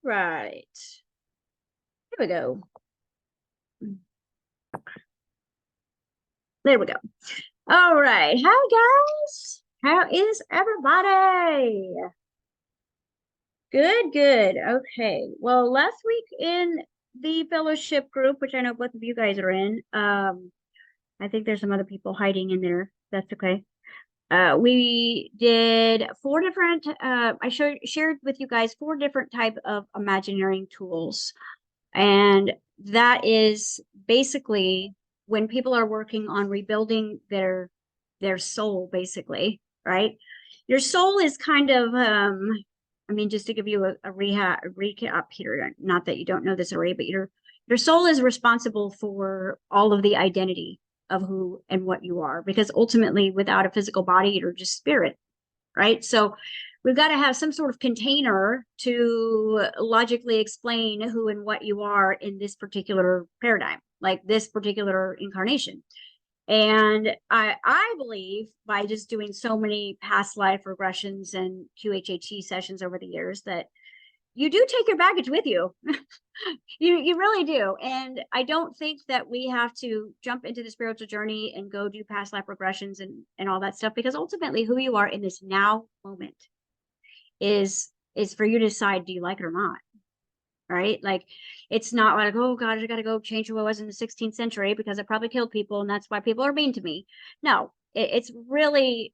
right. Here we go. There we go. All right. Hi, guys. How is everybody? Good, good. Okay. Well, last week in the fellowship group, which I know both of you guys are in, I think there's some other people hiding in there. That's okay. We did four different, I shared with you guys four different type of imagineering tools. And that is basically when people are working on rebuilding their soul, basically, right? Your soul is kind of, I mean, just to give you a recap here, not that you don't know this already, but your soul is responsible for all of the identity of who and what you are, because ultimately, without a physical body, you're just spirit, right? So we've got to have some sort of container to logically explain who and what you are in this particular paradigm, like this particular incarnation. And I believe by just doing so many past life regressions and QHHT sessions over the years that you do take your baggage with you. You really do. And I don't think that we have to jump into the spiritual journey and go do past life regressions and all that stuff, because ultimately who you are in this now moment is for you to decide, do you like it or not? Right? Like, it's not like, oh God, I got to go change who I was in the 16th century because I probably killed people and that's why people are mean to me. No, it's really,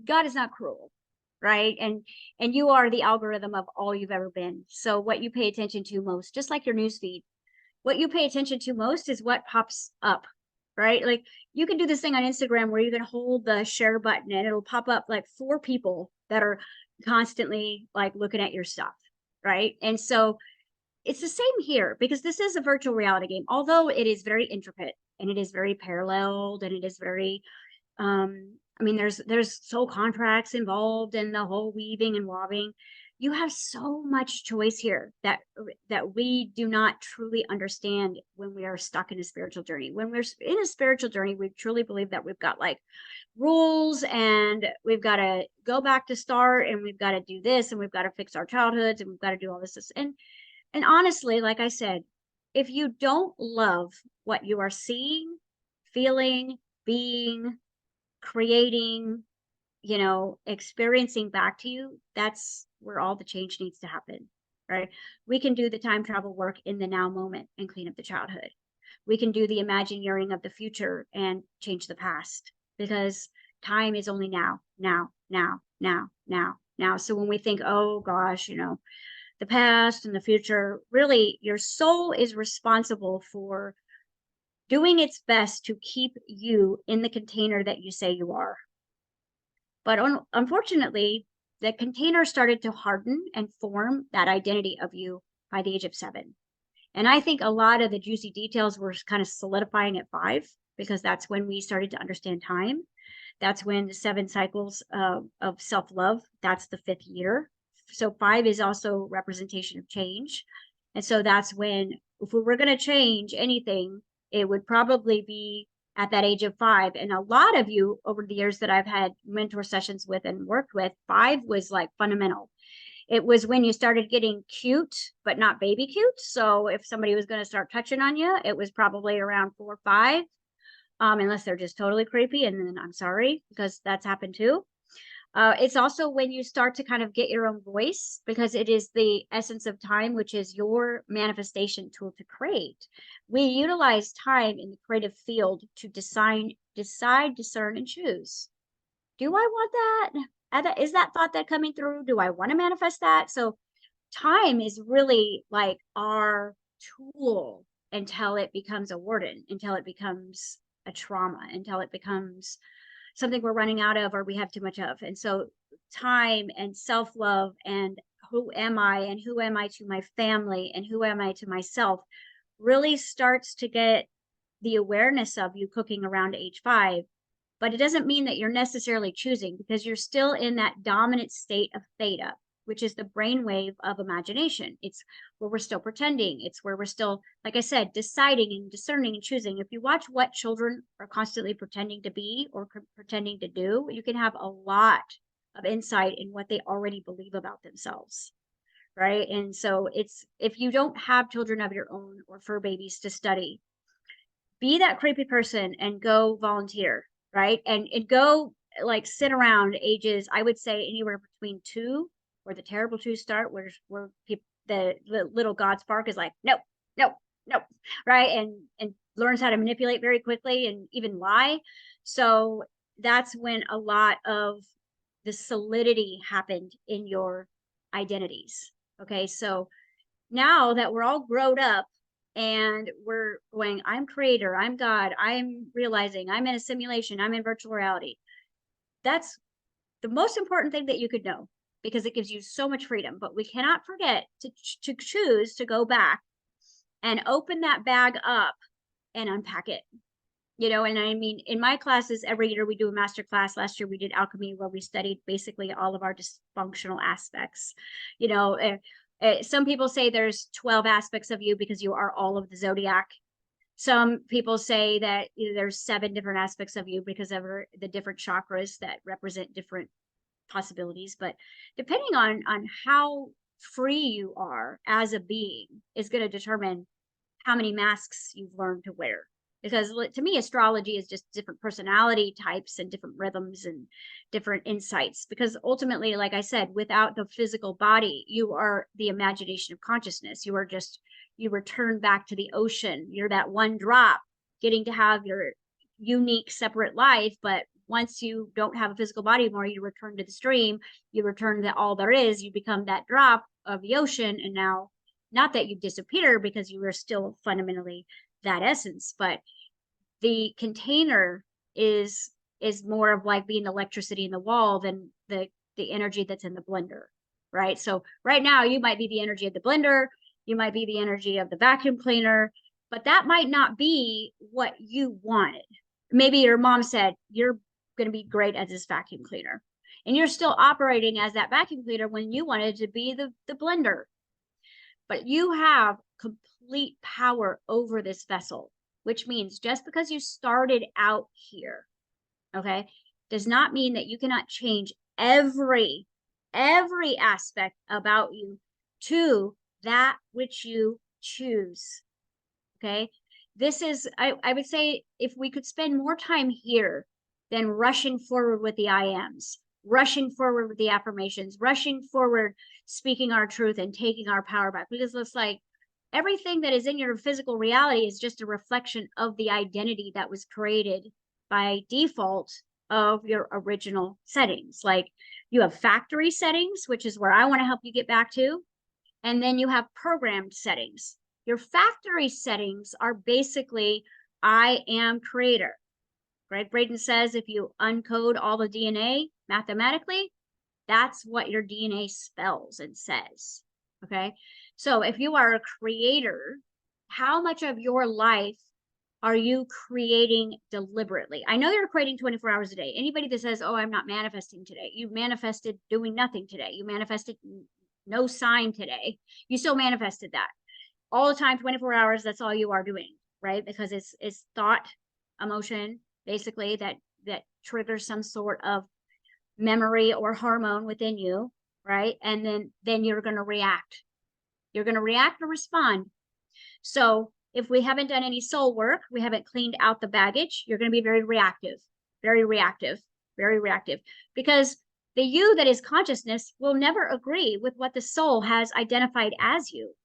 God is not cruel, right? And you are the algorithm of all you've ever been. So what you pay attention to most, just like your news feed, what you pay attention to most is what pops up, right? Like, you can do this thing on Instagram where you can hold the share button and it'll pop up like 4 people that are constantly like looking at your stuff, right? And so it's the same here, because this is a virtual reality game, although it is very intricate and it is very paralleled and it is very I mean, there's soul contracts involved and the whole weaving and wobbing. You have so much choice here that we do not truly understand when we are stuck in a spiritual journey. When we're in a spiritual journey, we truly believe that we've got like rules and we've got to go back to start and we've got to do this and we've got to fix our childhoods and we've got to do all this. And honestly, like I said, if you don't love what you are seeing, feeling, being, creating, experiencing back to you, that's where all the change needs to happen, right? We can do the time travel work in the now moment and clean up the childhood. We can do the imagineering of the future and change the past, because time is only now, now, now, now, now, now. So when we think, oh gosh, the past and the future, really, your soul is responsible for doing its best to keep you in the container that you say you are. But unfortunately, the container started to harden and form that identity of you by the age of 7. And I think a lot of the juicy details were kind of solidifying at 5, because that's when we started to understand time. That's when the 7 cycles of self-love, that's the 5th year. So 5 is also representation of change. And so that's when, if we were going to change anything, it would probably be at that age of 5. And a lot of you over the years that I've had mentor sessions with and worked with, 5 was like fundamental. It was when you started getting cute, but not baby cute. So if somebody was going to start touching on you, it was probably around 4 or 5, unless they're just totally creepy. And then I'm sorry, because that's happened too. It's also when you start to kind of get your own voice, because it is the essence of time, which is your manifestation tool to create. We utilize time in the creative field to decide, discern, and choose. Do I want that? Is that thought that coming through? Do I want to manifest that? So time is really like our tool until it becomes a warden, until it becomes a trauma, until it becomes something we're running out of or we have too much of. And so time and self-love and who am I and who am I to my family and who am I to myself really starts to get the awareness of you cooking around age 5. But it doesn't mean that you're necessarily choosing, because you're still in that dominant state of theta, which is the brainwave of imagination. It's where we're still pretending. It's where we're still, like I said, deciding and discerning and choosing. If you watch what children are constantly pretending to be or pretending to do, you can have a lot of insight in what they already believe about themselves, right? And so it's, if you don't have children of your own or fur babies to study, be that creepy person and go volunteer, right? And go like sit around ages, I would say anywhere between 2, where the terrible 2 start, where people, the little God spark is like, no, no, no, right? And learns how to manipulate very quickly and even lie. So that's when a lot of the solidity happened in your identities. Okay, so now that we're all grown up and we're going, I'm creator, I'm God, I'm realizing, I'm in a simulation, I'm in virtual reality. That's the most important thing that you could know, because it gives you so much freedom. But we cannot forget to choose to go back and open that bag up and unpack it. You know, and I mean, in my classes, every year we do a master class. Last year we did alchemy, where we studied basically all of our dysfunctional aspects. You know, some people say there's 12 aspects of you because you are all of the zodiac. Some people say that there's 7 different aspects of you because of the different chakras that represent different possibilities. But depending on how free you are as a being is going to determine how many masks you've learned to wear. Because to me, astrology is just different personality types and different rhythms and different insights. Because ultimately, like I said, without the physical body, you are the imagination of consciousness. You are just, you return back to the ocean. You're that one drop getting to have your unique separate life. But once you don't have a physical body anymore, you return to the stream, you return to all there is, you become that drop of the ocean. And now, not that you disappear, because you are still fundamentally that essence, but the container is more of like being electricity in the wall than the energy that's in the blender, right? So right now you might be the energy of the blender, you might be the energy of the vacuum cleaner, but that might not be what you wanted. Maybe your mom said you're going to be great as this vacuum cleaner, and you're still operating as that vacuum cleaner when you wanted to be the blender. But you have complete power over this vessel, which means just because you started out here, okay, does not mean that you cannot change every aspect about you to that which you choose. Okay, this is, I would say, if we could spend more time here than rushing forward with the I ams, rushing forward with the affirmations, rushing forward, speaking our truth and taking our power back, because it's like everything that is in your physical reality is just a reflection of the identity that was created by default of your original settings. Like you have factory settings, which is where I want to help you get back to. And then you have programmed settings. Your factory settings are basically, I am creator. Greg Braden says if you uncode all the DNA mathematically, that's what your DNA spells and says. Okay. So if you are a creator, how much of your life are you creating deliberately? I know you're creating 24 hours a day. Anybody that says, oh, I'm not manifesting today, you manifested doing nothing today. You manifested no sign today. You still manifested that all the time, 24 hours. That's all you are doing, right? Because it's thought, emotion, basically, that triggers some sort of memory or hormone within you, right? And then you're going to react. You're going to react or respond. So if we haven't done any soul work, we haven't cleaned out the baggage, you're going to be very reactive, very reactive, very reactive, because the you that is consciousness will never agree with what the soul has identified as you.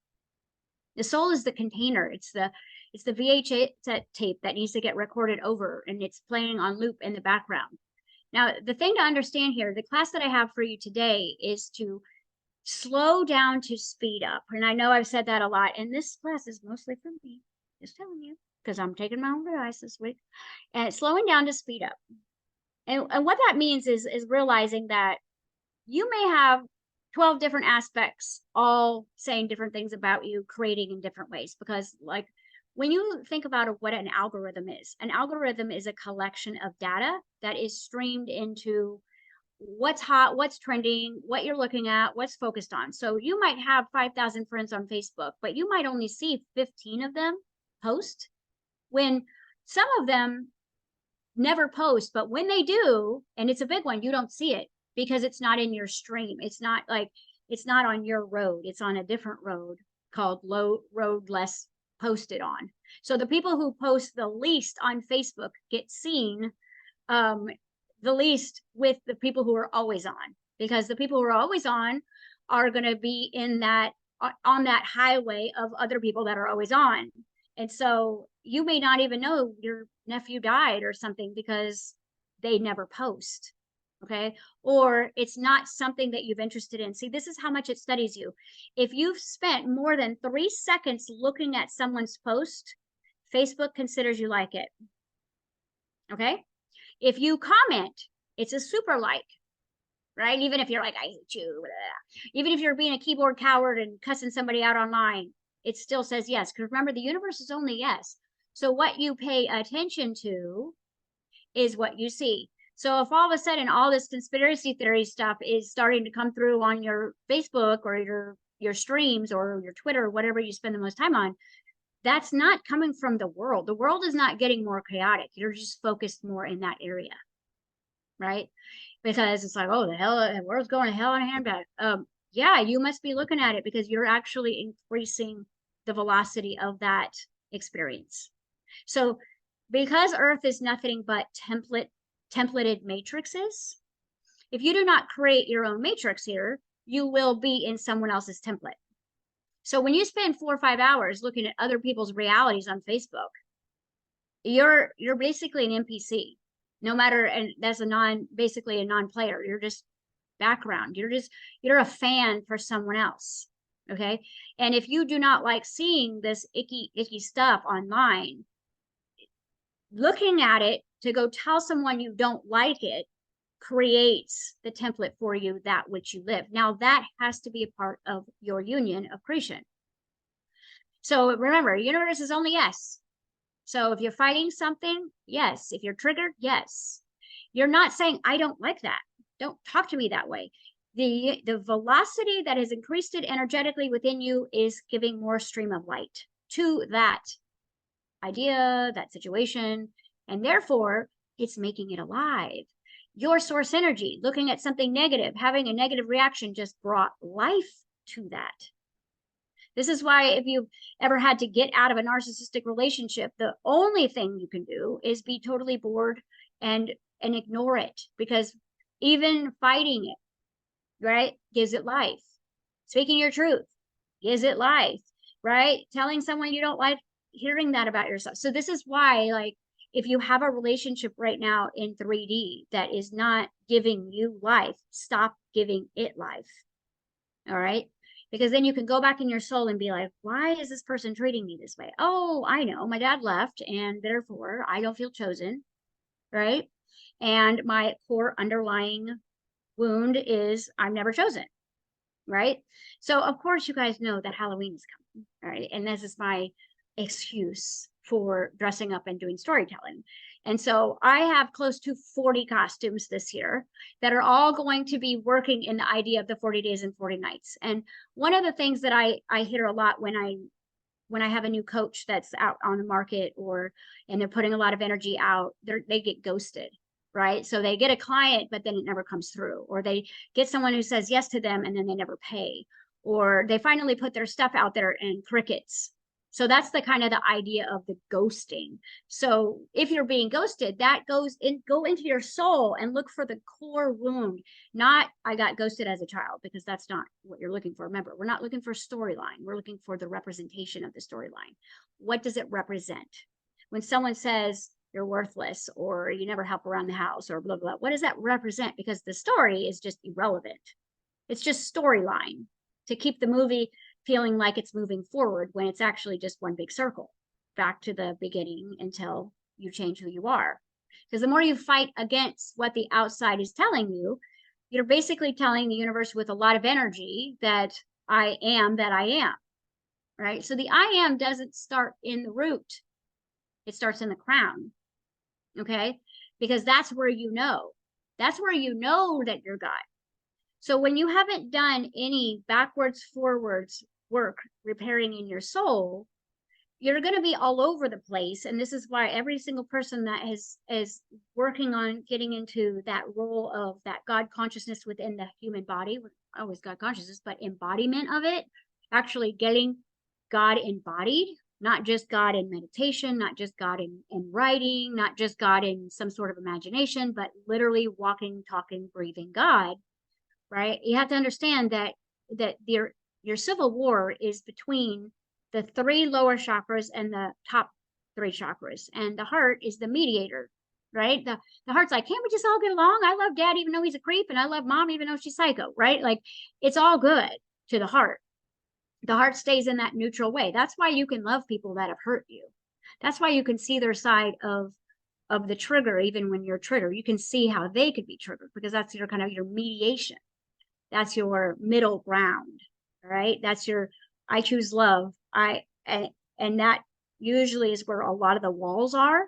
The soul is the container. It's the VHS tape that needs to get recorded over, and it's playing on loop in the background. Now, the thing to understand here, the class that I have for you today is to slow down to speed up. And I know I've said that a lot, and this class is mostly for me, just telling you, because I'm taking my own advice this week. And it's slowing down to speed up. And what that means is realizing that you may have 12 different aspects, all saying different things about you, creating in different ways. Because like when you think about what an algorithm is a collection of data that is streamed into what's hot, what's trending, what you're looking at, what's focused on. So you might have 5,000 friends on Facebook, but you might only see 15 of them post, when some of them never post, but when they do, and it's a big one, you don't see it because it's not in your stream. It's not like it's not on your road. It's on a different road called road less posted on. So the people who post the least on Facebook get seen the least with the people who are always on, because the people who are always on are going to be in that on that highway of other people that are always on. And so you may not even know your nephew died or something because they never post. Okay. Or it's not something that you've interested in. See, this is how much it studies you. If you've spent more than 3 seconds looking at someone's post, Facebook considers you like it. Okay. If you comment, it's a super like, right? Even if you're like, I hate you, blah, blah. Even if you're being a keyboard coward and cussing somebody out online, it still says yes. Because remember, the universe is only yes. So what you pay attention to is what you see. So if all of a sudden all this conspiracy theory stuff is starting to come through on your Facebook or your streams or your Twitter, whatever you spend the most time on, that's not coming from the world. The world is not getting more chaotic. You're just focused more in that area, right? Because it's like, oh, the world's going to hell in a handbag. Yeah, you must be looking at it because you're actually increasing the velocity of that experience. So because Earth is nothing but templated matrices, if you do not create your own matrix here, you will be in someone else's template. So when you spend 4 or 5 hours looking at other people's realities on Facebook, you're basically an NPC. No matter, and that's basically a non-player. You're just background. You're a fan for someone else. Okay. And if you do not like seeing this icky stuff online, looking at it to go tell someone you don't like it creates the template for you, that which you live. Now that has to be a part of your union of creation. So remember, universe is only yes. So if you're fighting something, yes. If you're triggered, yes. You're not saying, I don't like that. Don't talk to me that way. The velocity that has increased it energetically within you is giving more stream of light to that idea, that situation, and therefore it's making it alive. Your source energy, looking at something negative, having a negative reaction, just brought life to that. This is why if you've ever had to get out of a narcissistic relationship, the only thing you can do is be totally bored and ignore it, because even fighting it, right, gives it life. Speaking your truth gives it life, right? Telling someone you don't like, hearing that about yourself. So this is why, like, if you have a relationship right now in 3D that is not giving you life, stop giving it life. All right. Because then you can go back in your soul and be like, why is this person treating me this way? Oh, I know, my dad left and therefore I don't feel chosen. Right. And my core underlying wound is I'm never chosen. Right. So of course you guys know that Halloween is coming. All right. And this is my excuse for dressing up and doing storytelling. And so I have close to 40 costumes this year that are all going to be working in the idea of the 40 days and 40 nights. And one of the things that I hear a lot when I have a new coach that's out on the market and they're putting a lot of energy out, they get ghosted, right? So they get a client, but then it never comes through, or they get someone who says yes to them and then they never pay, or they finally put their stuff out there and crickets. So that's the kind of the idea of the ghosting. So if you're being ghosted, that go into your soul and look for the core wound, not I got ghosted as a child, because that's not what you're looking for. Remember, we're not looking for storyline. We're looking for the representation of the storyline. What does it represent? When someone says you're worthless or you never help around the house or blah, blah, what does that represent? Because the story is just irrelevant. It's just storyline to keep the movie feeling like it's moving forward when it's actually just one big circle back to the beginning until you change who you are. Because the more you fight against what the outside is telling you, you're basically telling the universe with a lot of energy that I am that I am, right? So the I am doesn't start in the root. It starts in the crown, okay? Because that's where you know. That's where you know that you're God. So when you haven't done any backwards, forwards work repairing in your soul, you're going to be all over the place. And this is why every single person that is working on getting into that role of that God consciousness within the human body, always God consciousness, but embodiment of it, actually getting God embodied, not just God in meditation, not just God in writing, not just God in some sort of imagination, but literally walking, talking, breathing God, right? You have to understand that your civil war is between the 3 lower chakras and the top 3 chakras. And the heart is the mediator, right? The heart's like, can't we just all get along? I love dad even though he's a creep, and I love mom even though she's psycho, right? Like, it's all good to the heart. The heart stays in that neutral way. That's why you can love people that have hurt you. That's why you can see their side of the trigger. Even when you're triggered, you can see how they could be triggered, because that's your kind of your mediation. That's your middle ground, right? That's your, I choose love. And that usually is where a lot of the walls are.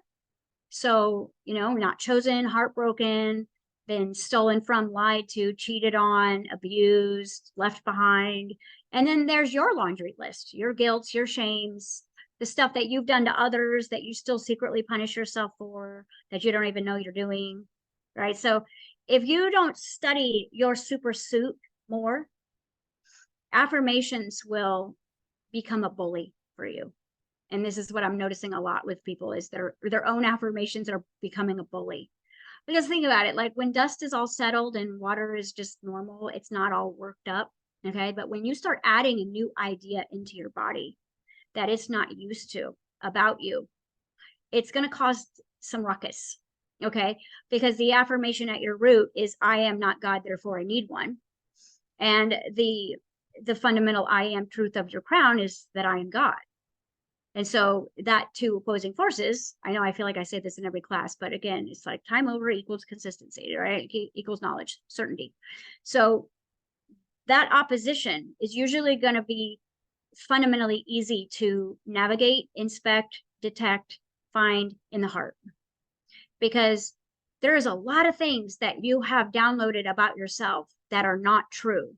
So, not chosen, heartbroken, been stolen from, lied to, cheated on, abused, left behind. And then there's your laundry list, your guilt, your shames, the stuff that you've done to others that you still secretly punish yourself for, that you don't even know you're doing, right? So if you don't study your super suit more, affirmations will become a bully for you. And this is what I'm noticing a lot with people, is their own affirmations are becoming a bully. Because think about it, like when dust is all settled and water is just normal, it's not all worked up, okay? But when you start adding a new idea into your body that it's not used to about you, it's going to cause some ruckus, okay? Because the affirmation at your root is, I am not God, therefore I need one. And the fundamental I am truth of your crown is that I am God. And so that two opposing forces, I know I feel like I say this in every class, but again, it's like time over equals consistency, right? Equals knowledge, certainty. So that opposition is usually going to be fundamentally easy to navigate, inspect, detect, find in the heart. Because there is a lot of things that you have downloaded about yourself that are not true.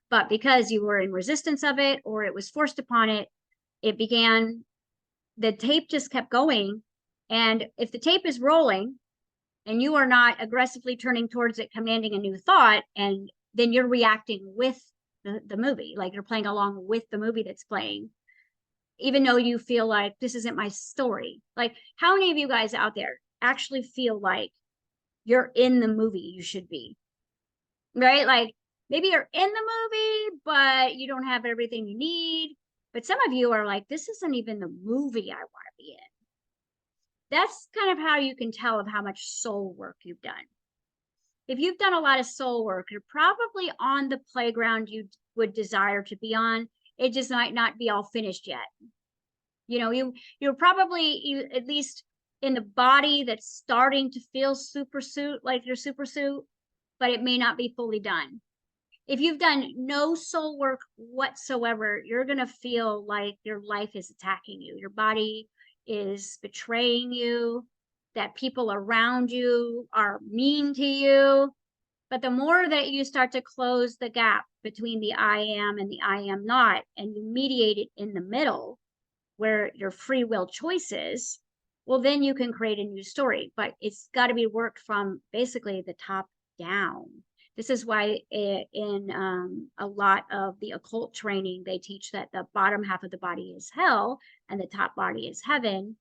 But because you were in resistance of it, or it was forced upon it, the tape just kept going. And if the tape is rolling and you are not aggressively turning towards it, commanding a new thought, and then you're reacting with the movie, like you're playing along with the movie that's playing, even though you feel like this isn't my story. Like, how many of you guys out there actually feel like you're in the movie you should be, right? Like, maybe you're in the movie, but you don't have everything you need. But some of you are like, this isn't even the movie I want to be in. That's kind of how you can tell of how much soul work you've done. If you've done a lot of soul work, you're probably on the playground you would desire to be on. It just might not be all finished yet. You're probably at least in the body that's starting to feel super suit, like your super suit, but it may not be fully done. If you've done no soul work whatsoever, you're going to feel like your life is attacking you. Your body is betraying you, that people around you are mean to you. But the more that you start to close the gap between the I am and the I am not, and you mediate it in the middle where your free will choice is, well, then you can create a new story. But it's got to be worked from basically the top down. This is why in a lot of the occult training, they teach that the bottom half of the body is hell and the top body is heaven.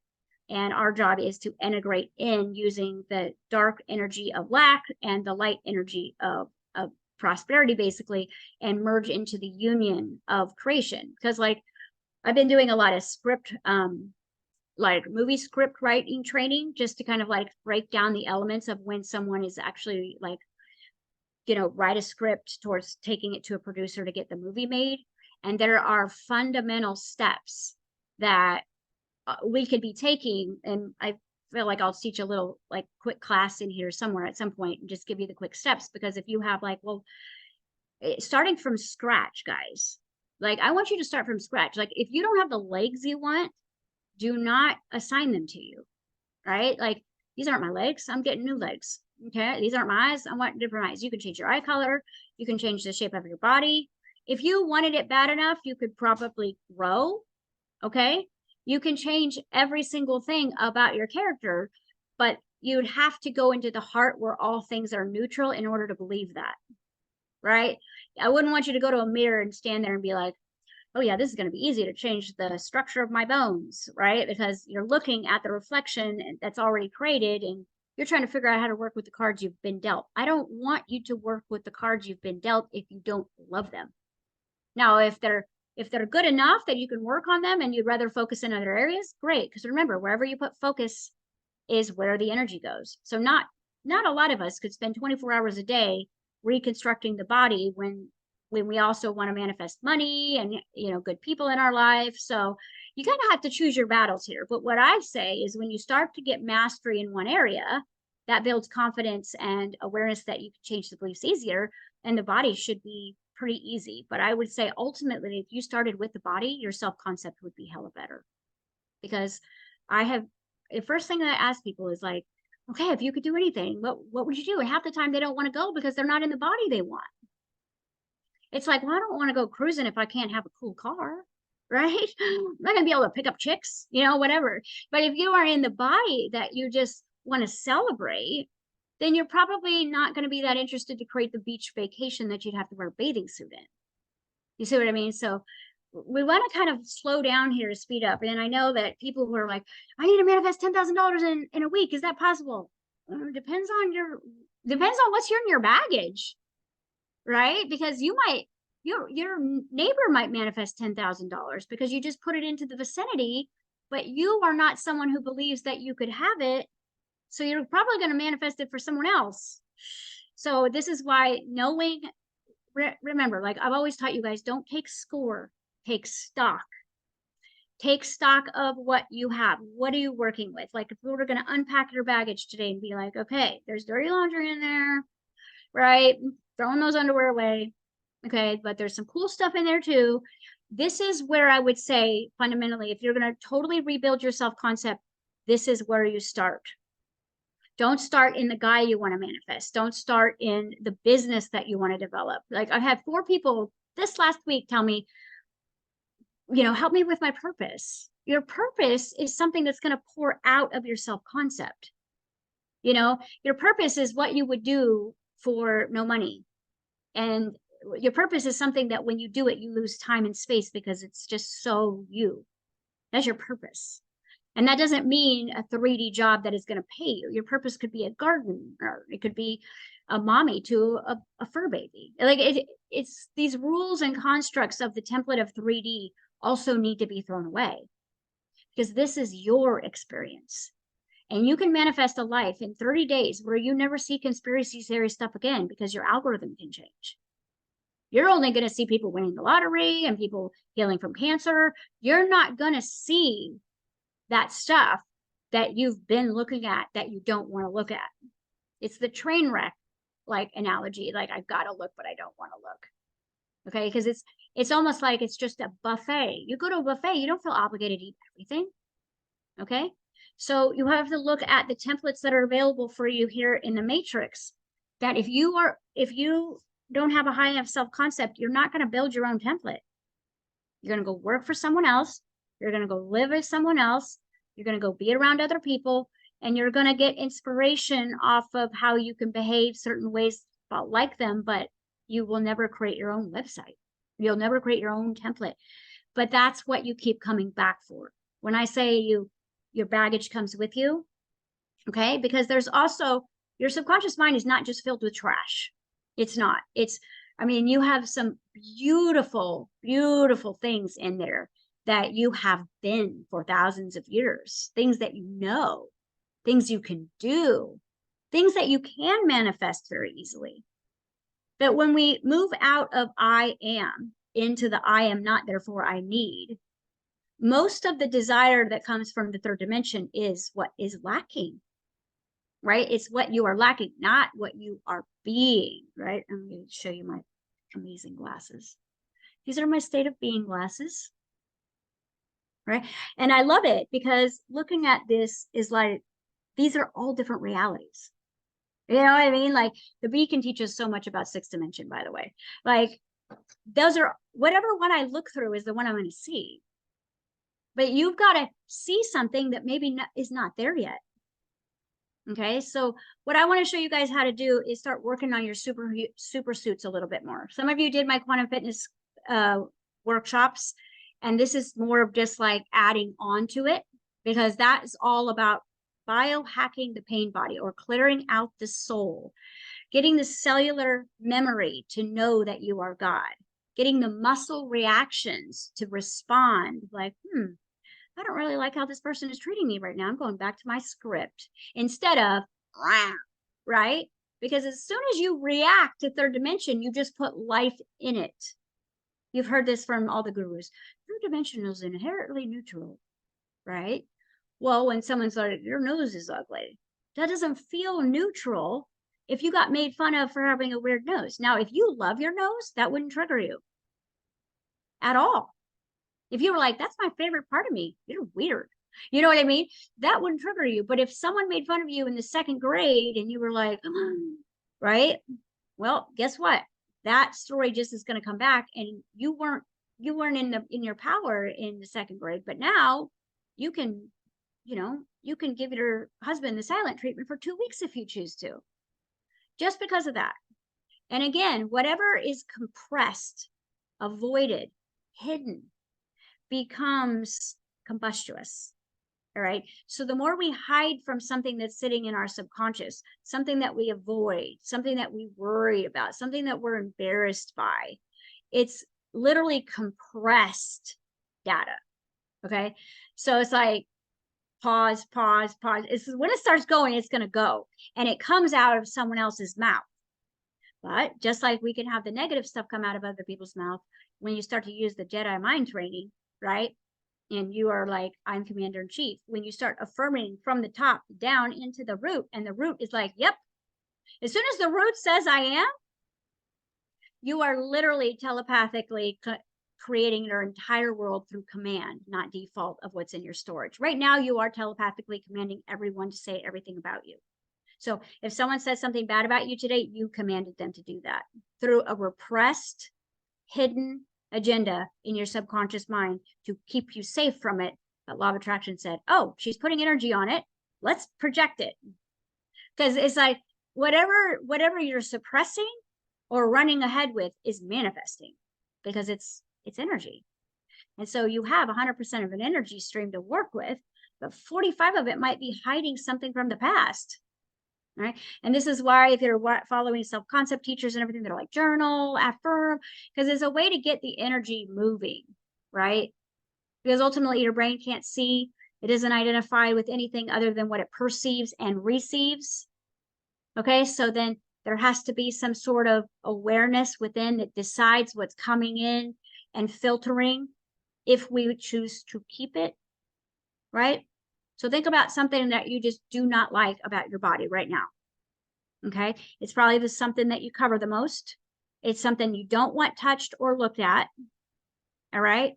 And our job is to integrate in using the dark energy of lack and the light energy of prosperity, basically, and merge into the union of creation. Because like I've been doing a lot of script, like movie script writing training, just to kind of like break down the elements of when someone is actually like, write a script towards taking it to a producer to get the movie made. And there are fundamental steps that we could be taking. And I feel like I'll teach a little like quick class in here somewhere at some point and just give you the quick steps. Because if you have like, starting from scratch, guys, like I want you to start from scratch. Like if you don't have the legs you want, do not assign them to you, right? Like, these aren't my legs, I'm getting new legs. Okay, these aren't my eyes, I want different eyes. You can change your eye color, you can change the shape of your body. If you wanted it bad enough, you could probably grow, okay? You can change every single thing about your character, but you'd have to go into the heart where all things are neutral in order to believe that, right? I wouldn't want you to go to a mirror and stand there and be like, oh yeah, this is going to be easy to change the structure of my bones, right? Because you're looking at the reflection that's already created and you're trying to figure out how to work with the cards you've been dealt. I don't want you to work with the cards you've been dealt if you don't love them. Now, if they're good enough that you can work on them and you'd rather focus in other areas, great. Because remember, wherever you put focus is where the energy goes. So not a lot of us could spend 24 hours a day reconstructing the body when we also want to manifest money and, you know, good people in our life. So you kind of have to choose your battles here. But what I say is when you start to get mastery in one area, that builds confidence and awareness that you can change the beliefs easier, and the body should be pretty easy. But I would say ultimately, if you started with the body, your self-concept would be hella better. Because the first thing that I ask people is like, okay, if you could do anything, what would you do? And half the time they don't want to go because they're not in the body they want. It's like, well, I don't want to go cruising if I can't have a cool car, right? I'm not going to be able to pick up chicks, you know, whatever. But if you are in the body that you just want to celebrate, then you're probably not going to be that interested to create the beach vacation that you'd have to wear a bathing suit in. You see what I mean? So we want to kind of slow down here to speed up. And I know that people who are like, I need to manifest $10,000 in a week. Is that possible? Depends on what's here in your baggage, right? Because your neighbor might manifest $10,000 because you just put it into the vicinity, but you are not someone who believes that you could have it. So you're probably going to manifest it for someone else. So this is why knowing, remember, like I've always taught you guys, don't take score, take stock. Take stock of what you have. What are you working with? Like if we were going to unpack your baggage today and be like, okay, there's dirty laundry in there, right? Throwing those underwear away. Okay, but there's some cool stuff in there too. This is where I would say fundamentally, if you're going to totally rebuild your self-concept, this is where you start. Don't start in the guy you want to manifest. Don't start in the business that you want to develop. Like I've had 4 people this last week tell me, you know, help me with my purpose. Your purpose is something that's going to pour out of your self-concept. You know, your purpose is what you would do for no money. And your purpose is something that when you do it, you lose time and space because it's just so you. That's your purpose. And that doesn't mean a 3D job that is going to pay you. Your purpose could be a garden, or it could be a mommy to a fur baby. Like it's these rules and constructs of the template of 3D also need to be thrown away because this is your experience. And you can manifest a life in 30 days where you never see conspiracy theory stuff again because your algorithm can change. You're only going to see people winning the lottery and people healing from cancer. You're not going to see that stuff that you've been looking at that you don't want to look at. It's the train wreck like analogy. Like I've got to look, but I don't want to look. Okay. Because it's almost like it's just a buffet. You go to a buffet, you don't feel obligated to eat everything. Okay. So you have to look at the templates that are available for you here in the matrix, that if you don't have a high enough self-concept, you're not going to build your own template. You're going to go work for someone else. You're going to go live with someone else. You're going to go be around other people, and you're going to get inspiration off of how you can behave certain ways about like them, but you will never create your own website. You'll never create your own template. But that's what you keep coming back for. When I say your baggage comes with you, okay? Because there's also, your subconscious mind is not just filled with trash. It's not. I mean, you have some beautiful, beautiful things in there that you have been for thousands of years, things that you know, things you can do, things that you can manifest very easily. But when we move out of I am into the I am not, therefore I need, most of the desire that comes from the third dimension is what is lacking, right? It's what you are lacking, not what you are being, right? I'm going to show you my amazing glasses. These are my state of being glasses, right? And I love it because looking at this is like, these are all different realities. You know what I mean? Like the bee can teach us so much about sixth dimension, by the way. Like those are, whatever one I look through is the one I'm going to see. but you've got to see something that maybe is not there yet. Okay, so what I want to show you guys how to do is start working on your super suits a little bit more. Some of you did my quantum fitness workshops, and this is more of just like adding on to it, because that is all about biohacking the pain body, or clearing out the soul, getting the cellular memory to know that you are God, getting the muscle reactions to respond like, I don't really like how this person is treating me right now. I'm going back to my script instead of, right? Because as soon as you react to third dimension, you just put life in it. You've heard this from all the gurus. Third dimension is inherently neutral, right? Well, when someone's like, your nose is ugly, that doesn't feel neutral if you got made fun of for having a weird nose. Now, if you love your nose, that wouldn't trigger you at all. If you were like, that's my favorite part of me, you're weird. You know what I mean? That wouldn't trigger you. But if someone made fun of you in the second grade and you were like, right? Well, guess what? That story just is going to come back, and you weren't in your power in the second grade, but now you can, you can give your husband the silent treatment for 2 weeks if you choose to, just because of that. And again, whatever is compressed, avoided, hidden, becomes combustuous. All right. So the more we hide from something that's sitting in our subconscious, something that we avoid, something that we worry about, something that we're embarrassed by, it's literally compressed data. Okay. So it's like pause. It's when it starts going, it's going to go, and it comes out of someone else's mouth. But just like we can have the negative stuff come out of other people's mouth, when you start to use the Jedi mind training, right? And you are like, I'm commander in chief. When you start affirming from the top down into the root, and the root is like, yep. As soon as the root says I am, you are literally telepathically creating your entire world through command, not default of what's in your storage. Right now, you are telepathically commanding everyone to say everything about you. So if someone says something bad about you today, you commanded them to do that through a repressed, hidden agenda in your subconscious mind to keep you safe from it. But law of attraction said, oh, she's putting energy on it, let's project it. Because it's like whatever you're suppressing or running ahead with is manifesting, because it's energy. And so you have 100% of an energy stream to work with, but 45 of it might be hiding something from the past. Right. And this is why, if you're following self-concept teachers and everything, they're like, journal, affirm, because it's a way to get the energy moving, right? Because ultimately your brain can't see, it doesn't identify with anything other than what it perceives and receives. Okay, so then there has to be some sort of awareness within that decides what's coming in and filtering if we choose to keep it, right? So think about something that you just do not like about your body right now. Okay. It's probably something that you cover the most. It's something you don't want touched or looked at. All right.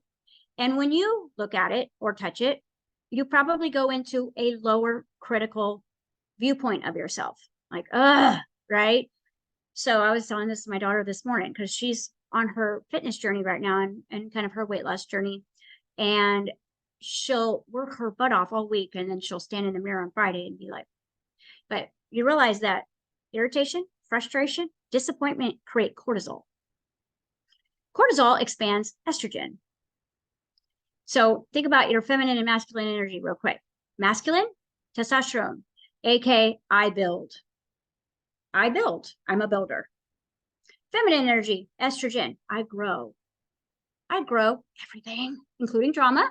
And when you look at it or touch it, you probably go into a lower critical viewpoint of yourself. Like, right. So I was telling this to my daughter this morning, because she's on her fitness journey right now, and kind of her weight loss journey. And she'll work her butt off all week, and then she'll stand in the mirror on Friday and be like, but you realize that irritation, frustration, disappointment create cortisol. Cortisol expands estrogen. So think about your feminine and masculine energy real quick. Masculine, testosterone, aka I build. I'm a builder. Feminine energy, estrogen, I grow. I grow everything, including drama,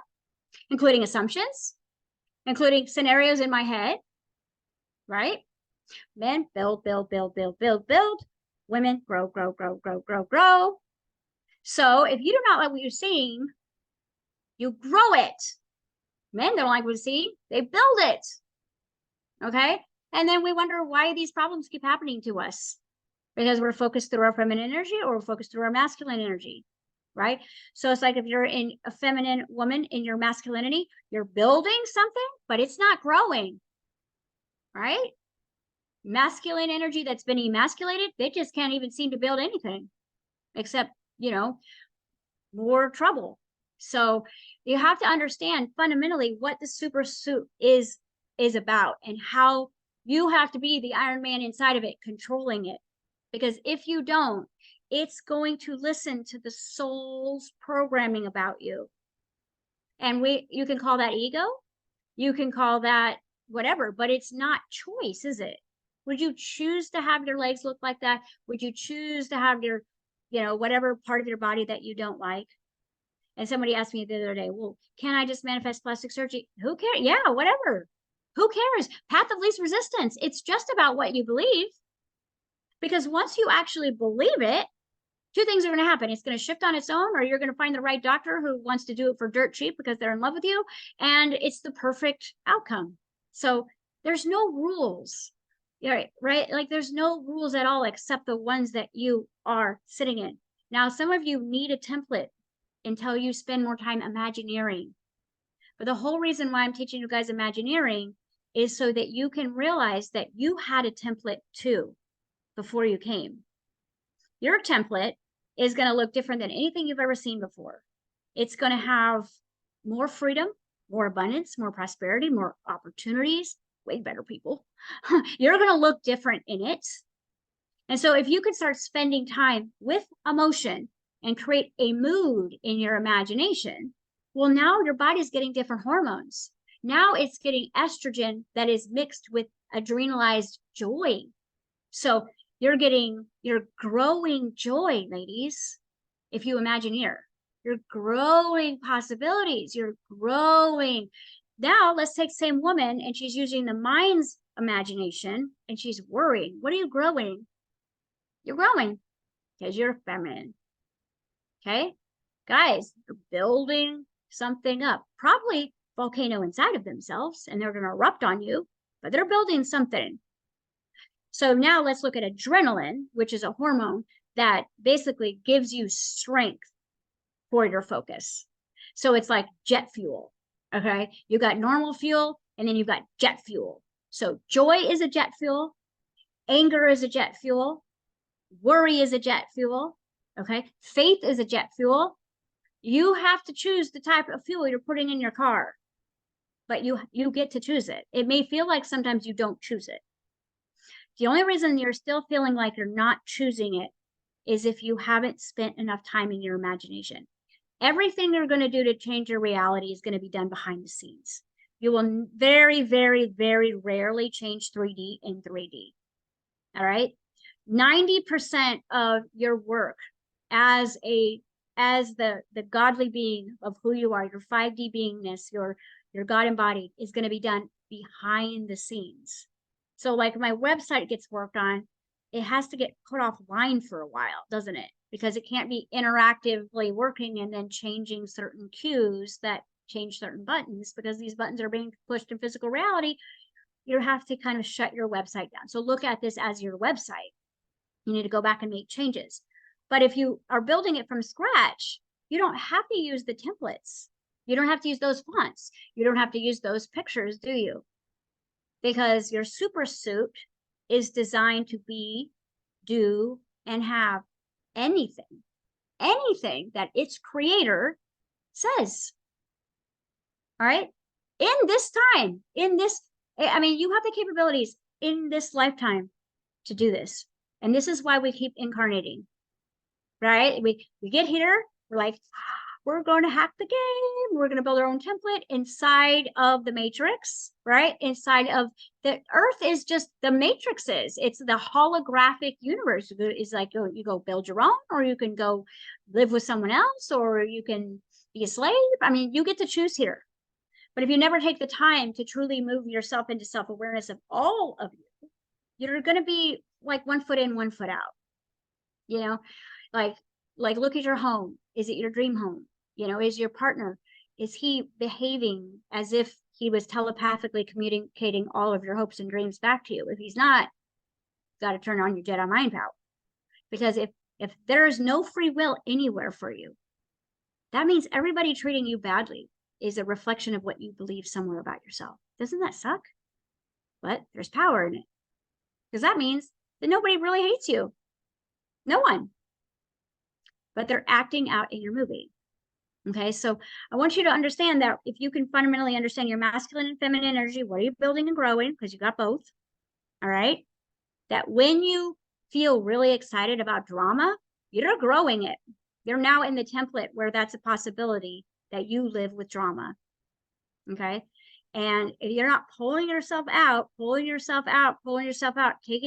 including assumptions, including scenarios in my head, right? Men build. Women grow. So if you do not like what you're seeing, you grow it. Men don't like what you see, they build it. Okay? And then we wonder why these problems keep happening to us, because we're focused through our feminine energy, or we're focused through our masculine energy. Right? So it's like, if you're in a feminine woman in your masculinity, you're building something, but it's not growing. Right? Masculine energy that's been emasculated, they just can't even seem to build anything except, more trouble. So you have to understand fundamentally what the super suit is about, and how you have to be the Iron Man inside of it, controlling it. Because if you don't, it's going to listen to the soul's programming about you. And you can call that ego, you can call that whatever, but it's not choice, is it? Would you choose to have your legs look like that? Would you choose to have your, whatever part of your body that you don't like? And somebody asked me the other day, well, can I just manifest plastic surgery? Who cares? Yeah, whatever. Who cares? Path of least resistance. It's just about what you believe. Because once you actually believe it, two things are going to happen. It's going to shift on its own, or you're going to find the right doctor who wants to do it for dirt cheap because they're in love with you, and it's the perfect outcome. So there's no rules, right? Like there's no rules at all except the ones that you are sitting in. Now, some of you need a template until you spend more time imagineering. But the whole reason why I'm teaching you guys imagineering is so that you can realize that you had a template too before you came. Your template is going to look different than anything you've ever seen before. It's going to have more freedom, more abundance, more prosperity, more opportunities, way better people. You're going to look different in it. And so if you can start spending time with emotion and create a mood in your imagination, well, now your body's getting different hormones. Now it's getting estrogen that is mixed with adrenalized joy. So you're growing joy, ladies. If you Imagineer, you're growing possibilities. You're growing. Now let's take the same woman and she's using the mind's imagination and she's worrying. What are you growing? You're growing because you're feminine. Okay, guys, they're building something up, probably volcano inside of themselves, and they're going to erupt on you, but they're building something. So now let's look at adrenaline, which is a hormone that basically gives you strength for your focus. So it's like jet fuel. Okay, you got normal fuel and then you've got jet fuel. So joy is a jet fuel, anger is a jet fuel, worry is a jet fuel. Okay, faith is a jet fuel. You have to choose the type of fuel you're putting in your car, but you get to choose it. It may feel like sometimes you don't choose it. The only reason you're still feeling like you're not choosing it is if you haven't spent enough time in your imagination. Everything you're going to do to change your reality is going to be done behind the scenes. You will very, very, very rarely change 3D in 3D. All right. 90% of your work as the godly being of who you are, your 5D beingness, your God embodied, is going to be done behind the scenes. So like my website gets worked on, it has to get put offline for a while, doesn't it? Because it can't be interactively working and then changing certain cues that change certain buttons, because these buttons are being pushed in physical reality. You have to kind of shut your website down. So look at this as your website. You need to go back and make changes. But if you are building it from scratch, you don't have to use the templates. You don't have to use those fonts. You don't have to use those pictures, do you? Because your super suit is designed to be, do, and have anything that its creator says. All right. In this time, you have the capabilities in this lifetime to do this. And this is why we keep incarnating, right? We get here, we're like, we're going to hack the game. We're going to build our own template inside of the matrix, right? Inside of the earth is just the matrices. It's the holographic universe. It's like you go build your own, or you can go live with someone else, or you can be a slave. I mean, you get to choose here. But if you never take the time to truly move yourself into self-awareness of all of you, you're going to be like 1 foot in, 1 foot out. You know, like look at your home. Is it your dream home? You know, is your partner, is he behaving as if he was telepathically communicating all of your hopes and dreams back to you? If he's not, you've got to turn on your Jedi mind power. Because if there is no free will anywhere for you, that means everybody treating you badly is a reflection of what you believe somewhere about yourself. Doesn't that suck? But there's power in it. Because that means that nobody really hates you. No one. But they're acting out in your movie. Okay, so I want you to understand that if you can fundamentally understand your masculine and feminine energy, what are you building and growing? Because you got both. All right. That when you feel really excited about drama, you're growing it. You're now in the template where that's a possibility that you live with drama. Okay. And if you're not pulling yourself out, taking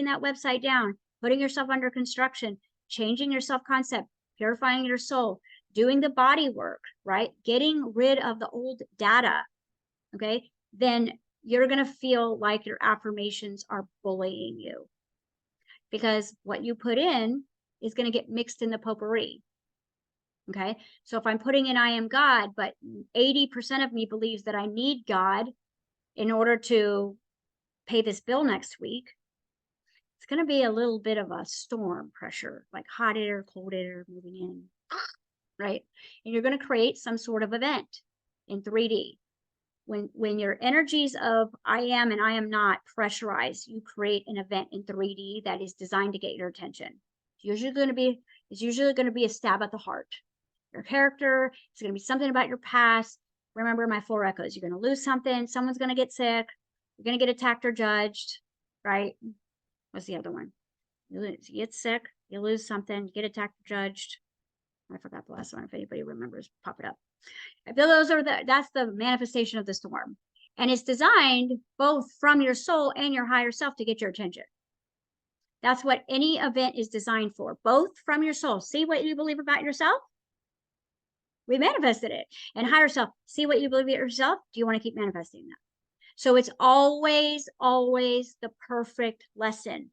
that website down, putting yourself under construction, changing your self-concept, purifying your soul, doing the body work, right? Getting rid of the old data, okay? Then you're going to feel like your affirmations are bullying you, because what you put in is going to get mixed in the potpourri. Okay. So if I'm putting in I am God, but 80% of me believes that I need God in order to pay this bill next week, it's going to be a little bit of a storm pressure, like hot air, cold air moving in, right? And you're going to create some sort of event in 3D. When your energies of I am and I am not pressurize, you create an event in 3D that is designed to get your attention. It's usually going to be a stab at the heart. Your character, it's going to be something about your past. Remember my 4 echoes. You're going to lose something. Someone's going to get sick. You're going to get attacked or judged, right? What's the other one? You get sick, you lose something, you get attacked or judged. I forgot the last one. If anybody remembers, pop it up. That's the manifestation of the storm. And it's designed both from your soul and your higher self to get your attention. That's what any event is designed for, both from your soul. See what you believe about yourself? We manifested it. And higher self, see what you believe about yourself? Do you want to keep manifesting that? So it's always, always the perfect lesson.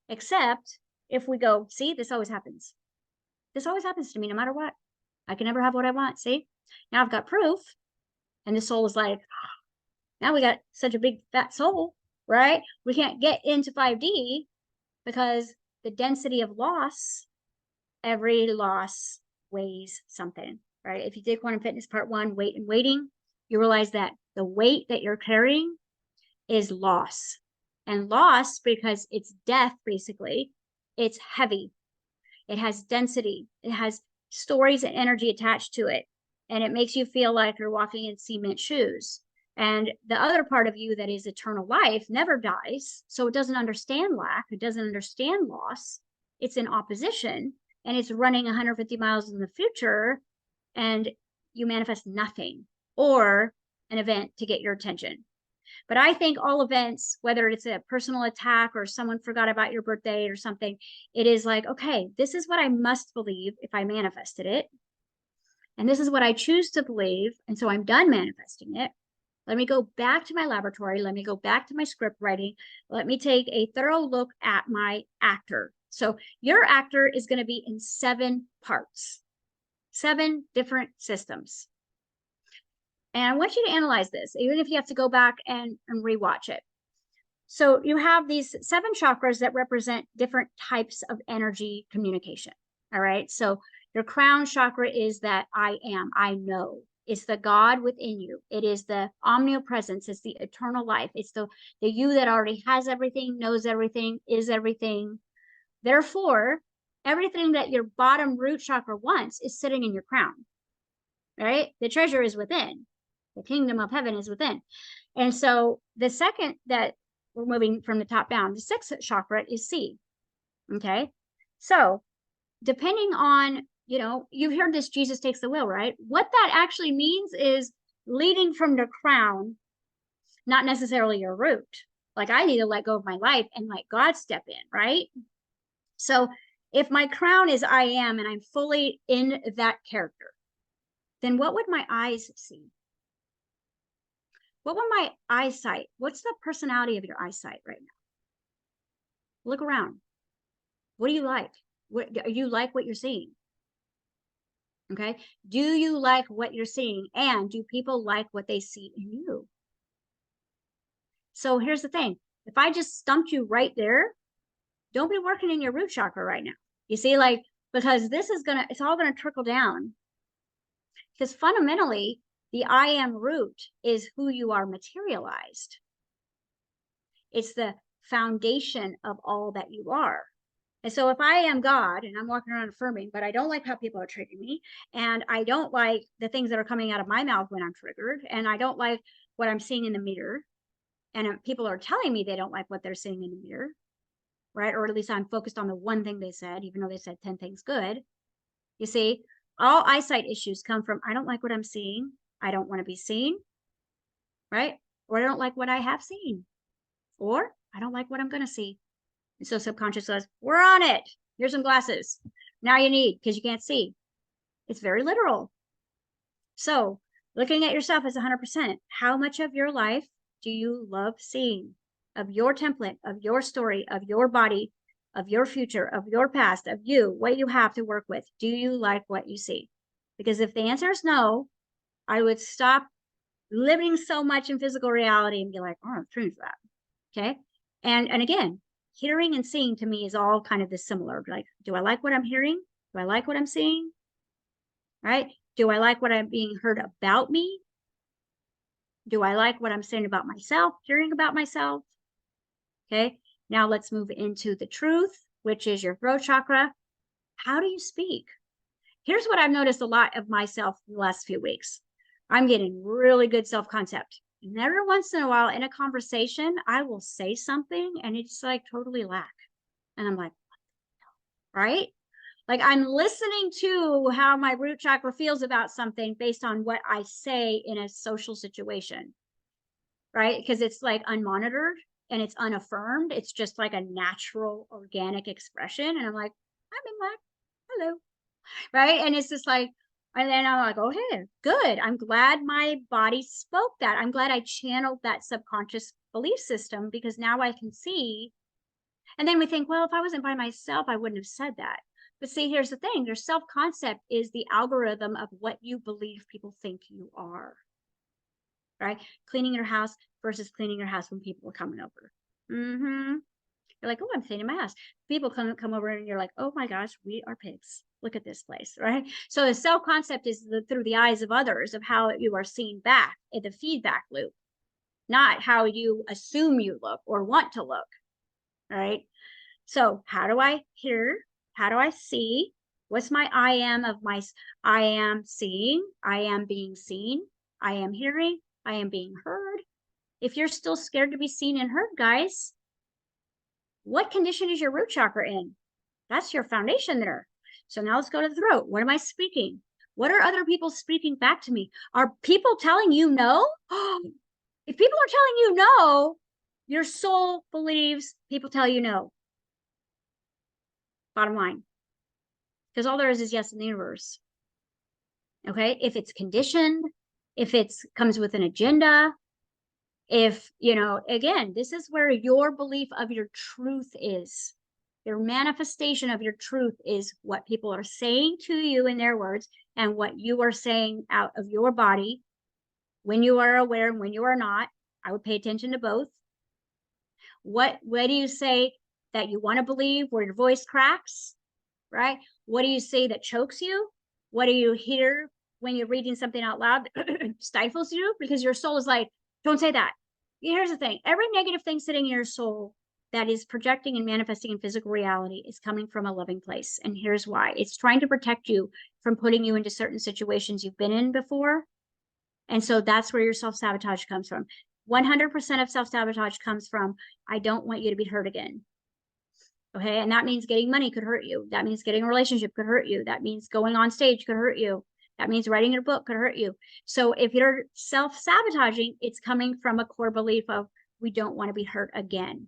Except if we go, see, this always happens. This always happens to me no matter what. I can never have what I want. See, now I've got proof. And the soul is like, now we got such a big fat soul, right? We can't get into 5D because the density of loss, every loss weighs something, right? If you did Quantum Fitness Part 1, weight and weighting, you realize that the weight that you're carrying is loss. And loss, because it's death, basically, it's heavy. It has density. It has stories and energy attached to it. And it makes you feel like you're walking in cement shoes. And the other part of you that is eternal life never dies. So it doesn't understand lack. It doesn't understand loss. It's in opposition and it's running 150 miles in the future. And you manifest nothing or an event to get your attention. But I think all events, whether it's a personal attack or someone forgot about your birthday or something, it is like, okay, this is what I must believe if I manifested it. And this is what I choose to believe. And so I'm done manifesting it. Let me go back to my laboratory. Let me go back to my script writing. Let me take a thorough look at my actor. So your actor is going to be in 7 parts, 7 different systems. And I want you to analyze this, even if you have to go back and rewatch it. So you have these 7 chakras that represent different types of energy communication. All right. So your crown chakra is that I am, I know. It's the God within you. It is the omnipresence. It's the eternal life. It's the you that already has everything, knows everything, is everything. Therefore, everything that your bottom root chakra wants is sitting in your crown. Right? The treasure is within. The kingdom of heaven is within. And so the second that we're moving from the top down, the 6th chakra is C. Okay. So depending on, you've heard this, Jesus takes the wheel, right? What that actually means is leading from the crown, not necessarily your root. Like I need to let go of my life and let God step in, right? So if my crown is I am and I'm fully in that character, then what would my eyes see? What would my eyesight? What's the personality of your eyesight right now? Look around. What do you like? Do you like what you're seeing? Okay. Do you like what you're seeing? And do people like what they see in you? So here's the thing. If I just stumped you right there, don't be working in your root chakra right now. You see, because it's all going to trickle down. Because fundamentally, the I am root is who you are materialized. It's the foundation of all that you are. And so if I am God and I'm walking around affirming, but I don't like how people are treating me, and I don't like the things that are coming out of my mouth when I'm triggered, and I don't like what I'm seeing in the mirror, and people are telling me they don't like what they're seeing in the mirror, right? Or at least I'm focused on the one thing they said, even though they said 10 things good. You see, all eyesight issues come from, I don't like what I'm seeing. I don't want to be seen, right? Or I don't like what I have seen, or I don't like what I'm going to see. And so subconscious says, we're on it. Here's some glasses. Now you need, because you can't see. It's very literal. So looking at yourself as 100%, how much of your life do you love seeing? Of your template, of your story, of your body, of your future, of your past, of you, what you have to work with. Do you like what you see? Because if the answer is no, I would stop living so much in physical reality and be like, oh, I'm true for that. Okay. And again, hearing and seeing to me is all kind of this similar. Like, do I like what I'm hearing? Do I like what I'm seeing? Right? Do I like what I'm being heard about me? Do I like what I'm saying about myself, hearing about myself? Okay. Now let's move into the truth, which is your throat chakra. How do you speak? Here's what I've noticed a lot of myself in the last few weeks. I'm getting really good self-concept. And every once in a while in a conversation, I will say something and it's like totally lack. And I'm like, right? Like I'm listening to how my root chakra feels about something based on what I say in a social situation, right? Because it's like unmonitored and it's unaffirmed. It's just like a natural organic expression. And I'm like, I'm in lack. Hello. Right. And it's just like, and then I'm like, oh, hey, good. I'm glad my body spoke that. I'm glad I channeled that subconscious belief system because now I can see. And then we think, well, if I wasn't by myself, I wouldn't have said that. But see, here's the thing. Your self-concept is the algorithm of what you believe people think you are. Right? Cleaning your house versus cleaning your house when people are coming over. Mm-hmm. You're like, oh, I'm cleaning my house. People come over and you're like, oh my gosh, we are pigs. Look at this place, right? So the self-concept is through the eyes of others of how you are seen back in the feedback loop, not how you assume you look or want to look, right? So how do I hear? How do I see? What's my I am of my, I am seeing, I am being seen, I am hearing, I am being heard. If you're still scared to be seen and heard, guys, what condition is your root chakra in? That's your foundation there. So now let's go to the throat. What am I speaking? What are other people speaking back to me? Are people telling you no? If people are telling you no, your soul believes people tell you no. Bottom line. Because all there is yes in the universe. Okay. If it's conditioned, if it's comes with an agenda, if, you know, again, this is where your belief of your truth is. Your manifestation of your truth is what people are saying to you in their words and what you are saying out of your body when you are aware and when you are not. I would pay attention to both. What do you say that you want to believe where your voice cracks, right? What do you say that chokes you? What do you hear when you're reading something out loud that stifles you? Because your soul is like, don't say that. Here's the thing. Every negative thing sitting in your soul that is projecting and manifesting in physical reality is coming from a loving place. And here's why. It's trying to protect you from putting you into certain situations you've been in before. And so that's where your self-sabotage comes from. 100% of self-sabotage comes from, I don't want you to be hurt again. Okay. And that means getting money could hurt you. That means getting a relationship could hurt you. That means going on stage could hurt you. That means writing your book could hurt you. So if you're self-sabotaging, it's coming from a core belief of we don't want to be hurt again.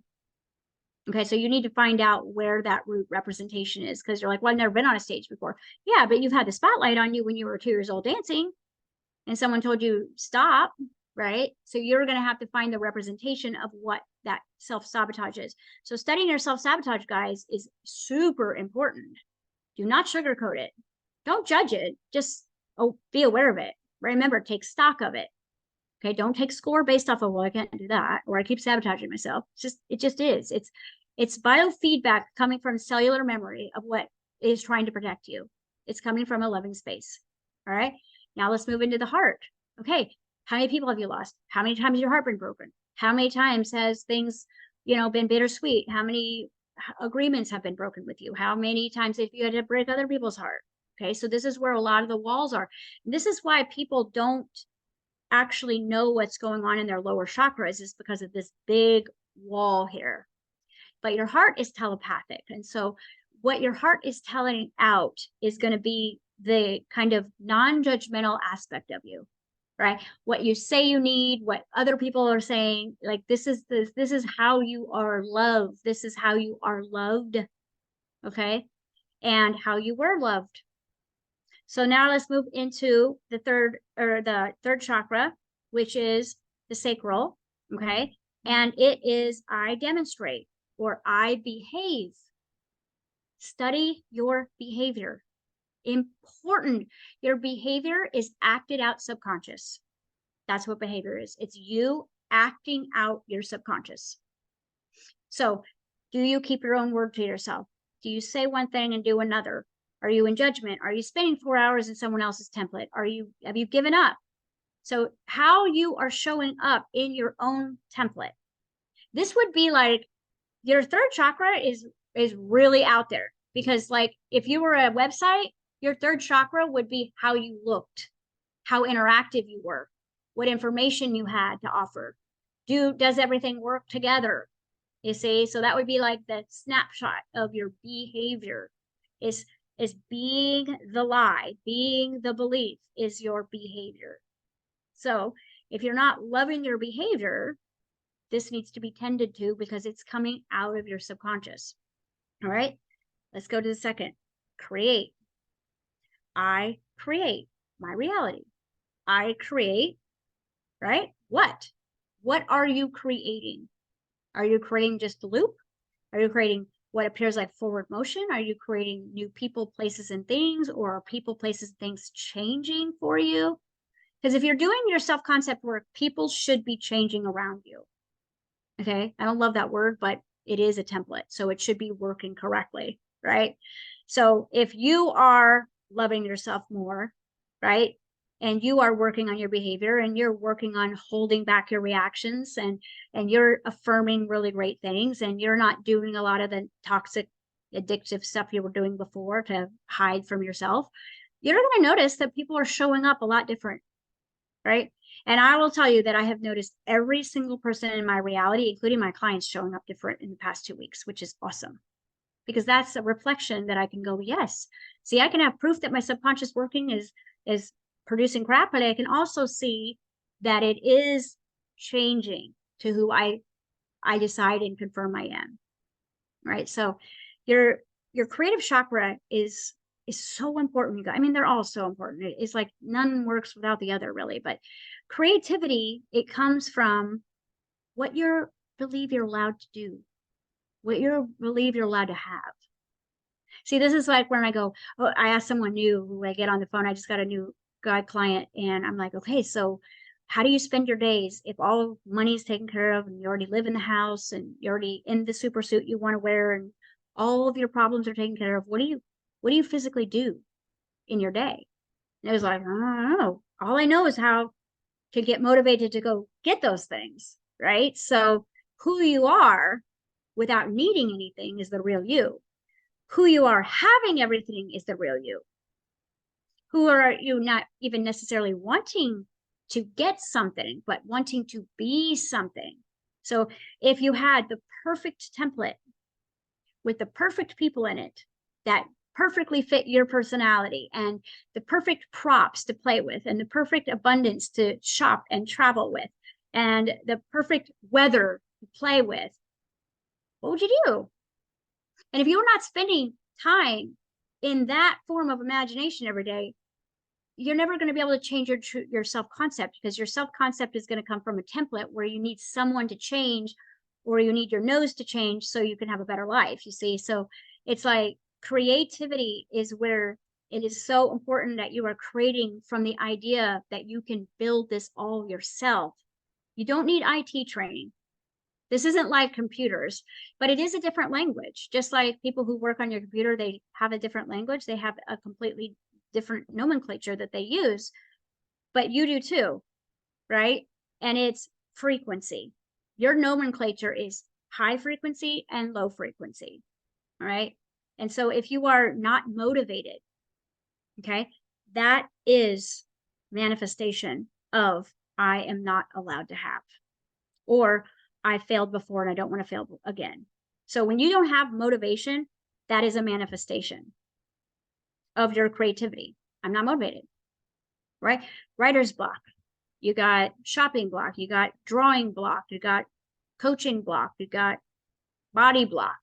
Okay, so you need to find out where that root representation is because you're like, well, I've never been on a stage before. Yeah, but you've had the spotlight on you when you were 2 years old dancing and someone told you stop, right? So you're going to have to find the representation of what that self-sabotage is. So studying your self-sabotage, guys, is super important. Do not sugarcoat it. Don't judge it. Just be aware of it. Remember, take stock of it. Okay, don't take score based off of, well, I can't do that, or I keep sabotaging myself. It just is. It's biofeedback coming from cellular memory of what is trying to protect you. It's coming from a loving space. All right. Now let's move into the heart. Okay. How many people have you lost? How many times has your heart been broken? How many times has things, you know, been bittersweet? How many agreements have been broken with you? How many times have you had to break other people's heart? Okay, so this is where a lot of the walls are. This is why people don't actually know what's going on in their lower chakras, is because of this big wall here. But your heart is telepathic. And so what your heart is telling out is going to be the kind of non-judgmental aspect of you, right? What you say you need, what other people are saying, like this is how you are loved. This is how you are loved, okay? And how you were loved. So now let's move into the third chakra, which is the sacral, okay? And it is I demonstrate, or I behave. Study your behavior. Important. Your behavior is acted out subconscious. That's what behavior is. It's you acting out your subconscious. So do you keep your own word to yourself? Do you say one thing and do another? Are you in judgment? Are you spending 4 hours in someone else's template? Have you given up? So how you are showing up in your own template. This would be like your third chakra is really out there, because like if you were a website, your third chakra would be how you looked, how interactive you were, what information you had to offer. Does everything work together? You see, so that would be like the snapshot of your behavior. Is being the lie, being the belief is your behavior. So if you're not loving your behavior, this needs to be tended to, because it's coming out of your subconscious. All right, let's go to the second. Create. I create my reality. I create, right? What are you creating? Are you creating just a loop? Are you creating what appears like forward motion? Are you creating new people, places, and things, or are people, places, and things changing for you? Because if you're doing your self-concept work, people should be changing around you. Okay, I don't love that word, but it is a template, so it should be working correctly, right? So if you are loving yourself more, right, and you are working on your behavior, and you're working on holding back your reactions, and you're affirming really great things, and you're not doing a lot of the toxic, addictive stuff you were doing before to hide from yourself, you're going to notice that people are showing up a lot different, right? And I will tell you that I have noticed every single person in my reality, including my clients, showing up different in the past 2 weeks, which is awesome, because that's a reflection that I can go, yes, see, I can have proof that my subconscious working is producing crap, but I can also see that it is changing to who I decide and confirm I am, right? So your creative chakra is so important. I mean, they're all so important. It's like none works without the other, really. But creativity, it comes from what you believe you're allowed to do, what you believe you're allowed to have. See, this is like when I go, oh, I ask someone new who I get on the phone. I just got a new guy client, and I'm like, okay, so how do you spend your days if all money's taken care of, and you already live in the house, and you're already in the super suit you want to wear, and all of your problems are taken care of? What do you physically do in your day? And it was like, I don't know. All I know is how to get motivated to go get those things, right? So who you are without needing anything is the real you. Who you are having everything is the real you. Who are you not even necessarily wanting to get something, but wanting to be something? So if you had the perfect template with the perfect people in it that perfectly fit your personality, and the perfect props to play with, and the perfect abundance to shop and travel with, and the perfect weather to play with, what would you do? And if you're not spending time in that form of imagination every day, you're never going to be able to change your self-concept, because your self-concept is going to come from a template where you need someone to change, or you need your nose to change so you can have a better life, you see? So it's like creativity is where it is so important that you are creating from the idea that you can build this all yourself. You don't need IT training. This isn't like computers, but it is a different language. Just like people who work on your computer, they have a different language. They have a completely different nomenclature that they use, but you do too, right? And it's frequency. Your nomenclature is high frequency and low frequency. All right. And so if you are not motivated, okay, that is manifestation of I am not allowed to have, or I failed before and I don't want to fail again. So when you don't have motivation, that is a manifestation of your creativity. I'm not motivated, right? Writer's block. You got shopping block. You got drawing block. You got coaching block. You got body block.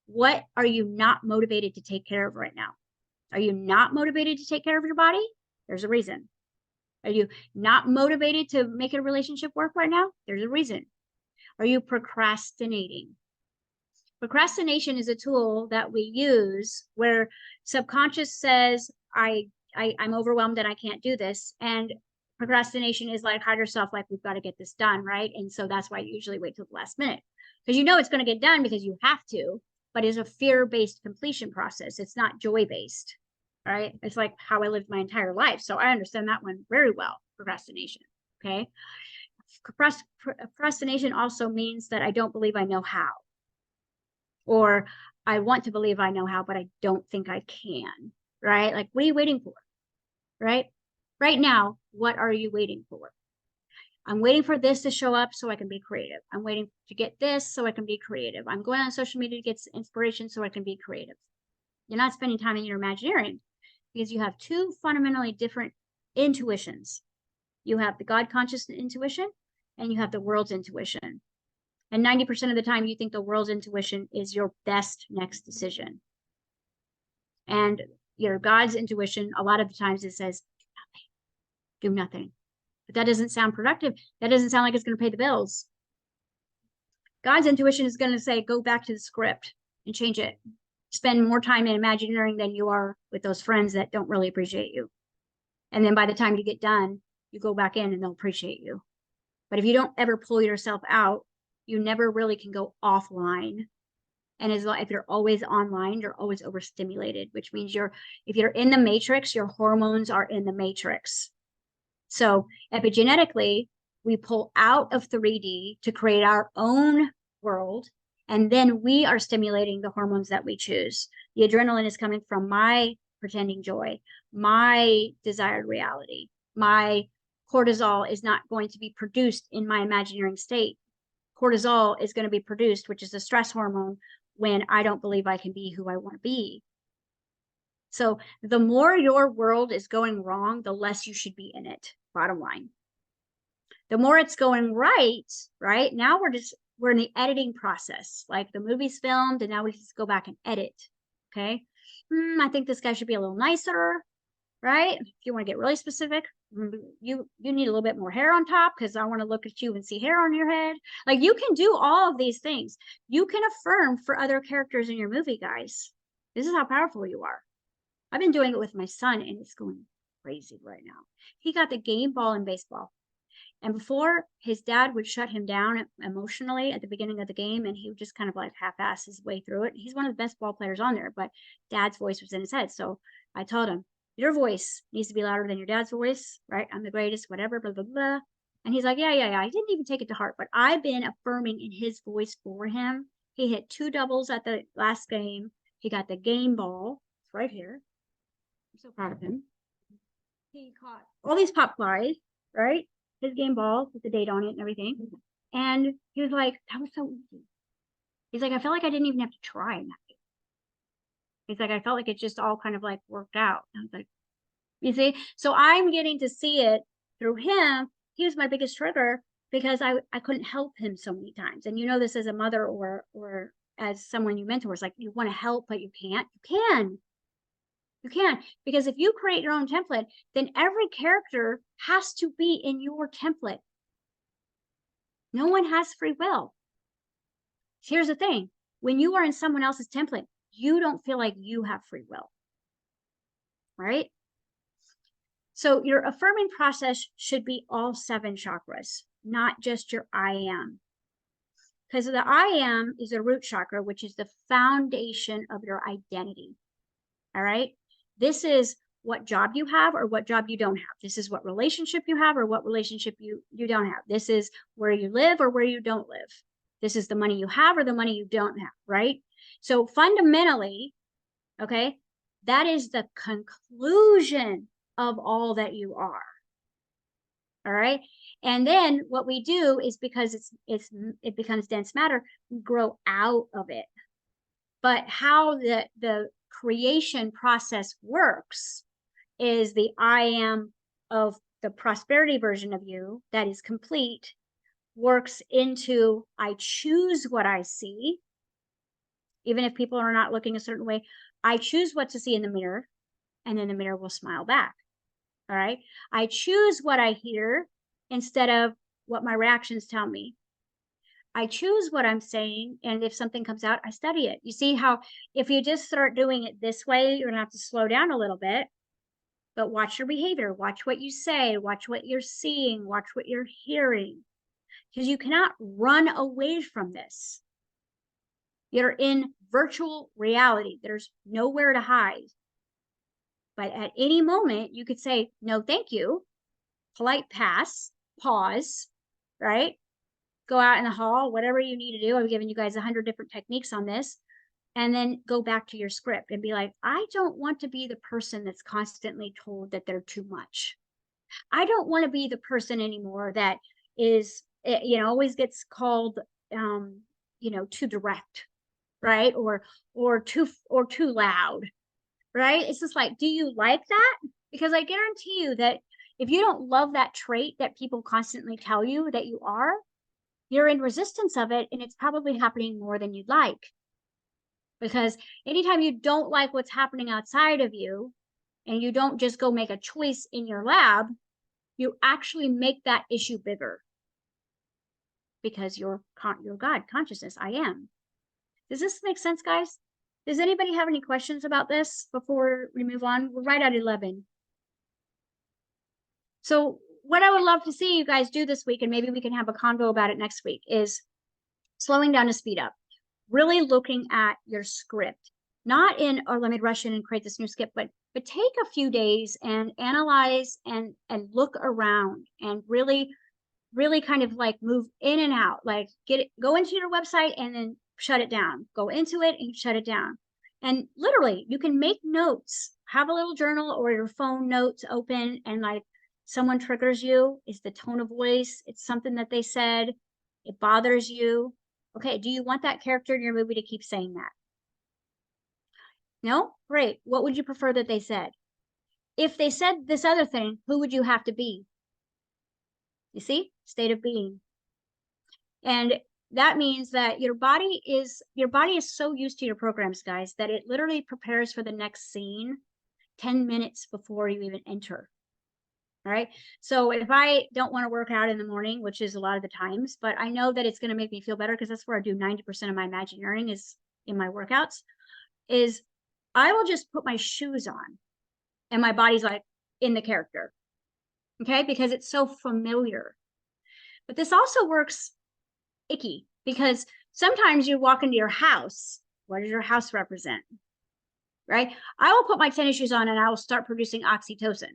What are you not motivated to take care of right now? Are you not motivated to take care of your body? There's a reason. Are you not motivated to make a relationship work right now? There's a reason. Are you procrastinating? Procrastination is a tool that we use where subconscious says, I'm overwhelmed and I can't do this. And procrastination is like, hide yourself, like, we've got to get this done, right? And so that's why you usually wait till the last minute, because you know it's going to get done because you have to, but it's a fear-based completion process. It's not joy-based, right? It's like how I lived my entire life. So I understand that one very well, procrastination, okay? Procrastination also means that I don't believe I know how, or I want to believe I know how, but I don't think I can, right? Like, what are you waiting for, right? Right now, what are you waiting for? I'm waiting for this to show up so I can be creative. I'm waiting to get this so I can be creative. I'm going on social media to get inspiration so I can be creative. You're not spending time in your imagineering because you have two fundamentally different intuitions. You have the God conscious intuition and you have the world's intuition. And 90% of the time, you think the world's intuition is your best next decision. And your God's intuition, a lot of the times it says, do nothing. But that doesn't sound productive. That doesn't sound like it's going to pay the bills. God's intuition is going to say, go back to the script and change it. Spend more time in imagineering than you are with those friends that don't really appreciate you. And then by the time you get done, you go back in and they'll appreciate you. But if you don't ever pull yourself out, you never really can go offline. And as well, if you're always online, you're always overstimulated, which means if you're in the matrix, your hormones are in the matrix. So epigenetically, we pull out of 3D to create our own world. And then we are stimulating the hormones that we choose. The adrenaline is coming from my pretending joy, my desired reality. My cortisol is not going to be produced in my imagineering state. Cortisol is going to be produced, which is a stress hormone, when I don't believe I can be who I want to be. So the more your world is going wrong, the less you should be in it, bottom line. The more it's going right, now we're in the editing process. Like the movie's filmed and now we just go back and edit, okay? I think this guy should be a little nicer, right? If you want to get really specific, you need a little bit more hair on top because I want to look at you and see hair on your head. Like, you can do all of these things. You can affirm for other characters in your movie, guys. This is how powerful you are. I've been doing it with my son and it's going crazy right now. He got the game ball in baseball. And before, his dad would shut him down emotionally at the beginning of the game, and he would just kind of like half-ass his way through it. He's one of the best ball players on there, but dad's voice was in his head. So I told him, your voice needs to be louder than your dad's voice, right? I'm the greatest, whatever, blah, blah, blah. And he's like, yeah. I didn't even take it to heart, but I've been affirming in his voice for him. He hit 2 doubles at the last game. He got the game ball. It's right here. I'm so proud of him. He caught all these pop flies, right? His game ball with the date on it and everything. And he was like, that was so easy. He's like, I felt like I didn't even have to try in that game. He's like, I felt like it just all kind of like worked out. I was like, you see? So I'm getting to see it through him. He was my biggest trigger because I couldn't help him so many times. And you know this as a mother or as someone you mentor. It's like, you want to help, but you can't. You can. You can, because if you create your own template, then every character has to be in your template. No one has free will. Here's the thing. When you are in someone else's template, you don't feel like you have free will, right? So your affirming process should be all 7 chakras, not just your I am. Because the I am is a root chakra, which is the foundation of your identity. All right? This is what job you have or what job you don't have. This is what relationship you have or what relationship you don't have. This is where you live or where you don't live. This is the money you have or the money you don't have, right? So fundamentally, okay, that is the conclusion of all that you are. All right. And then what we do is, because it becomes dense matter, we grow out of it. But how the creation process works is the I am of the prosperity version of you that is complete works into I choose what I see. Even if people are not looking a certain way, I choose what to see in the mirror, and then the mirror will smile back. All right. I choose what I hear instead of what my reactions tell me. I choose what I'm saying, and if something comes out, I study it. You see how if you just start doing it this way, you're gonna have to slow down a little bit, but watch your behavior, watch what you say, watch what you're seeing, watch what you're hearing, because you cannot run away from this. You're in virtual reality. There's nowhere to hide. But at any moment, you could say, no, thank you, polite pass, pause, right? Go out in the hall, whatever you need to do. I've given you guys 100 different techniques on this. And then go back to your script and be like, I don't want to be the person that's constantly told that they're too much. I don't want to be the person anymore that is, always gets called, too direct, right? Or too loud, right? It's just like, do you like that? Because I guarantee you that if you don't love that trait that people constantly tell you that you are, you're in resistance of it, and it's probably happening more than you'd like. Because anytime you don't like what's happening outside of you, and you don't just go make a choice in your lab, you actually make that issue bigger. Because you're God, consciousness, I am. Does this make sense, guys? Does anybody have any questions about this before we move on? We're right at 11. So what I would love to see you guys do this week, and maybe we can have a convo about it next week, is slowing down to speed up. Really looking at your script, not in, oh, let me rush in and create this new script, but take a few days and analyze and look around and really kind of like move in and out, like go into your website and then shut it down, go into it and shut it down. And literally you can make notes, have a little journal or your phone notes open, and like someone triggers you, it's the tone of voice, it's something that they said, it bothers you. Okay, do you want that character in your movie to keep saying that? No? Great. What would you prefer that they said? If they said this other thing, who would you have to be? You see? State of being. And that means that your body is so used to your programs, guys, that it literally prepares for the next scene 10 minutes before you even enter. All right. So if I don't want to work out in the morning, which is a lot of the times, but I know that it's going to make me feel better because that's where I do 90% of my Imagineering is in my workouts, is I will just put my shoes on and my body's like in the character. Okay. Because it's so familiar. But this also works icky because sometimes you walk into your house. What does your house represent? Right. I will put my tennis shoes on and I will start producing oxytocin.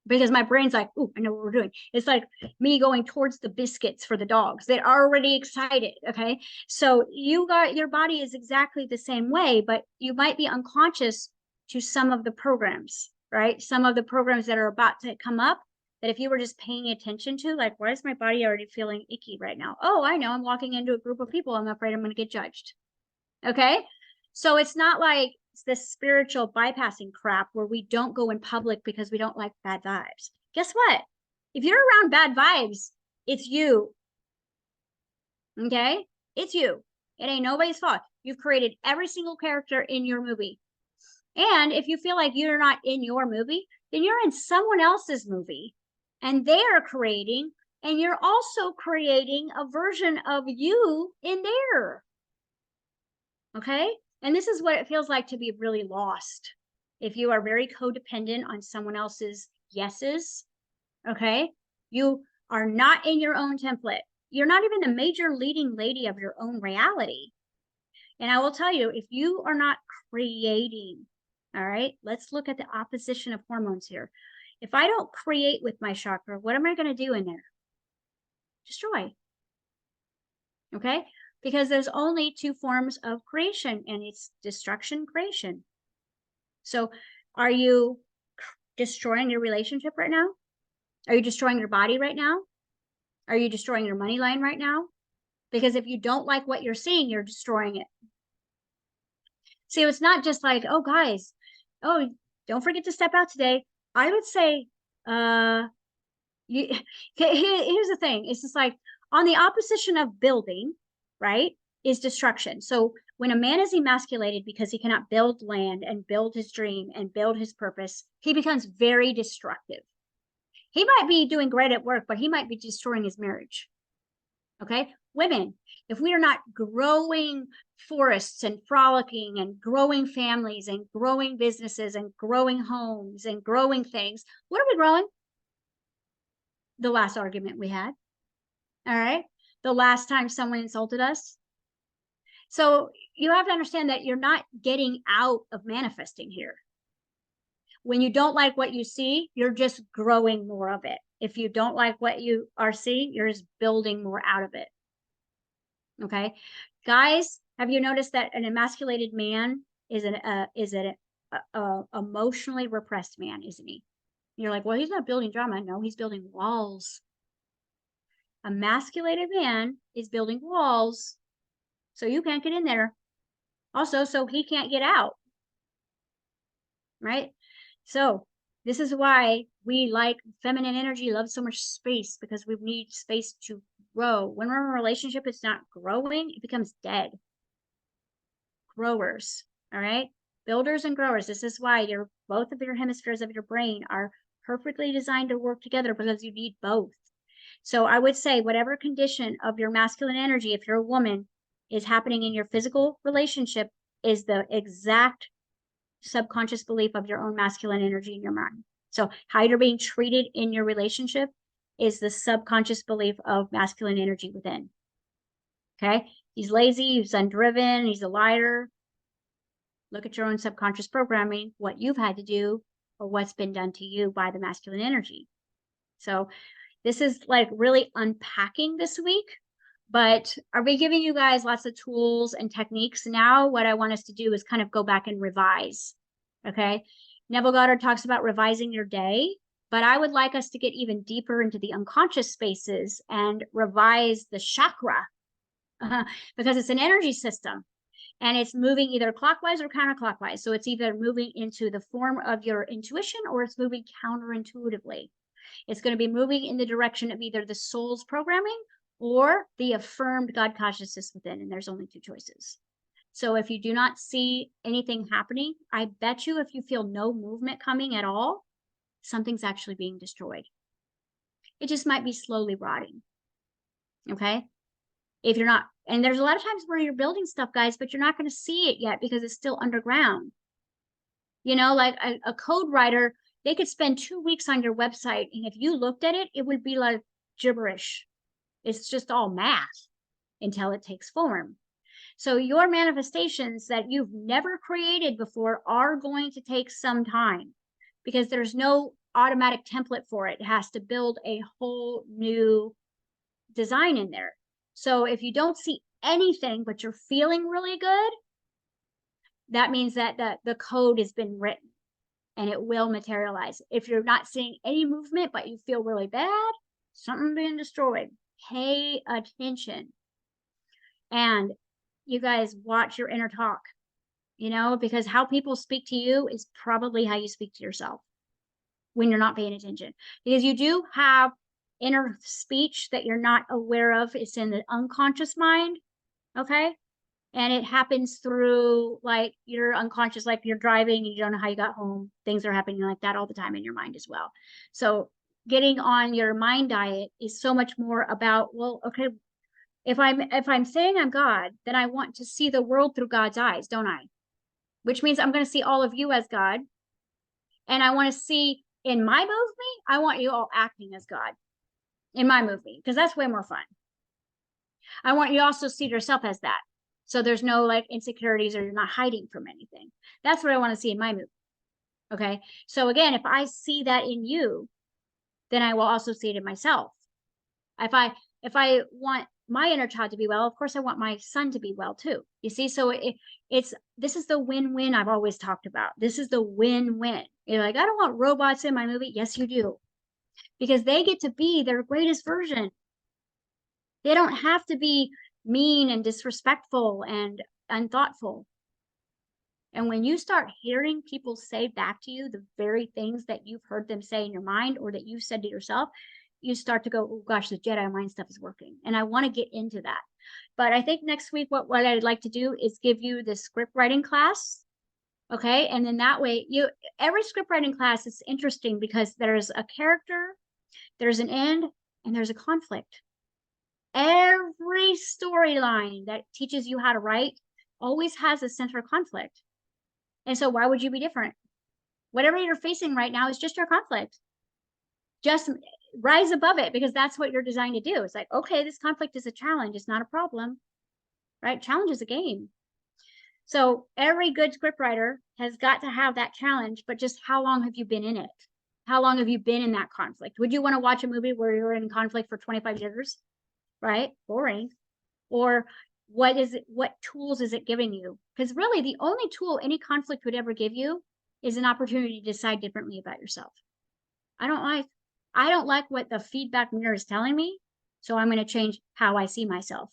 Because my brain's like, ooh, I know what we're doing. It's like me going towards the biscuits for the dogs. They're already excited, okay? So your body is exactly the same way, but you might be unconscious to some of the programs, right? Some of the programs that are about to come up that if you were just paying attention to, like, why is my body already feeling icky right now? Oh, I know, I'm walking into a group of people. I'm afraid I'm going to get judged, okay? So it's not like this spiritual bypassing crap where we don't go in public because we don't like bad vibes. Guess what? If you're around bad vibes, it's you. Okay? It's you. It ain't nobody's fault. You've created every single character in your movie. And if you feel like you're not in your movie, then you're in someone else's movie. And they are creating, and you're also creating a version of you in there. Okay? And this is what it feels like to be really lost. If you are very codependent on someone else's yeses, okay, you are not in your own template. You're not even the major leading lady of your own reality. And I will tell you, if you are not creating, all right, let's look at the opposition of hormones here. If I don't create with my chakra, what am I going to do in there? Destroy. Okay? because there's only two forms of creation, and it's destruction, creation. So are you destroying your relationship right now? Are you destroying your body right now? Are you destroying your money line right now? Because if you don't like what you're seeing, you're destroying it. See, it's not just like, oh, guys, oh, don't forget to step out today. I would say, here's the thing. It's just like on the opposition of building, right, is destruction. So when a man is emasculated because he cannot build land and build his dream and build his purpose, he becomes very destructive. He might be doing great at work, but he might be destroying his marriage. Okay, women, if we are not growing forests and frolicking and growing families and growing businesses and growing homes and growing things, what are we growing? The last argument we had. All right, the last time someone insulted us. So you have to understand that you're not getting out of manifesting here. When you don't like what you see, you're just growing more of it. If you don't like what you are seeing, you're just building more out of it. Okay, guys, have you noticed that an emasculated man is an emotionally repressed man, isn't he? You're like, well, he's not building drama. No, he's building walls. A emasculated man is building walls, so you can't get in there. Also, so he can't get out. Right? So this is why we like feminine energy, love so much space, because we need space to grow. When we're in a relationship, it's not growing, it becomes dead. Growers, all right? Builders and growers. This is why both of your hemispheres of your brain are perfectly designed to work together, because you need both. So I would say whatever condition of your masculine energy, if you're a woman, is happening in your physical relationship is the exact subconscious belief of your own masculine energy in your mind. So how you're being treated in your relationship is the subconscious belief of masculine energy within. Okay, he's lazy, he's undriven, he's a liar. Look at your own subconscious programming, what you've had to do or what's been done to you by the masculine energy. So this is like really unpacking this week, but are we giving you guys lots of tools and techniques? Now what I want us to do is kind of go back and revise. Okay, Neville Goddard talks about revising your day, but I would like us to get even deeper into the unconscious spaces and revise the chakra, because it's an energy system and it's moving either clockwise or counterclockwise. So it's either moving into the form of your intuition or it's moving counterintuitively. It's going to be moving in the direction of either the soul's programming or the affirmed God consciousness within. And there's only two choices. So if you do not see anything happening, I bet you if you feel no movement coming at all, something's actually being destroyed. It just might be slowly rotting. Okay. If you're not, and there's a lot of times where you're building stuff, guys, but you're not going to see it yet because it's still underground. You know, like a code writer, they could spend 2 weeks on your website, and if you looked at it, it would be like gibberish. It's just all math until it takes form. So your manifestations that you've never created before are going to take some time because there's no automatic template for it. It has to build a whole new design in there. So if you don't see anything, but you're feeling really good, that means that the code has been written and it will materialize. If you're not seeing any movement, but you feel really bad, something being destroyed. Pay attention. And you guys watch your inner talk, you know, because how people speak to you is probably how you speak to yourself when you're not paying attention. Because you do have inner speech that you're not aware of. It's in the unconscious mind, okay? And it happens through like your unconscious, like you're driving and you don't know how you got home. Things are happening like that all the time in your mind as well. So getting on your mind diet is so much more about, well, okay, if I'm saying I'm God, then I want to see the world through God's eyes, don't I? Which means I'm going to see all of you as God. And I want to see in my movie, I want you all acting as God in my movie, because that's way more fun. I want you also see yourself as that. So there's no like insecurities or you're not hiding from anything. That's what I want to see in my movie. Okay. So again, if I see that in you, then I will also see it in myself. if I want my inner child to be well, of course I want my son to be well too. You see, so this is the win-win I've always talked about. This is the win-win. You're like, I don't want robots in my movie. Yes, you do. Because they get to be their greatest version. They don't have to be mean and disrespectful and unthoughtful. And when you start hearing people say back to you the very things that you've heard them say in your mind or that you've said to yourself, you start to go, oh gosh, the Jedi mind stuff is working. And I want to get into that. But I think next week, what I'd like to do is give you the script writing class. Okay. And then that way every script writing class is interesting because there's a character, there's an end, and there's a conflict. Every storyline that teaches you how to write always has a center conflict. And so why would you be different? Whatever you're facing right now is just your conflict. Just rise above it because that's what you're designed to do. It's like, okay, this conflict is a challenge. It's not a problem, right? Challenge is a game. So every good scriptwriter has got to have that challenge, but just how long have you been in it? How long have you been in that conflict? Would you want to watch a movie where you're in conflict for 25 years? Right? Boring. Or what tools is it giving you? Because really the only tool any conflict would ever give you is an opportunity to decide differently about yourself. I don't like what the feedback mirror is telling me, so I'm going to change how I see myself.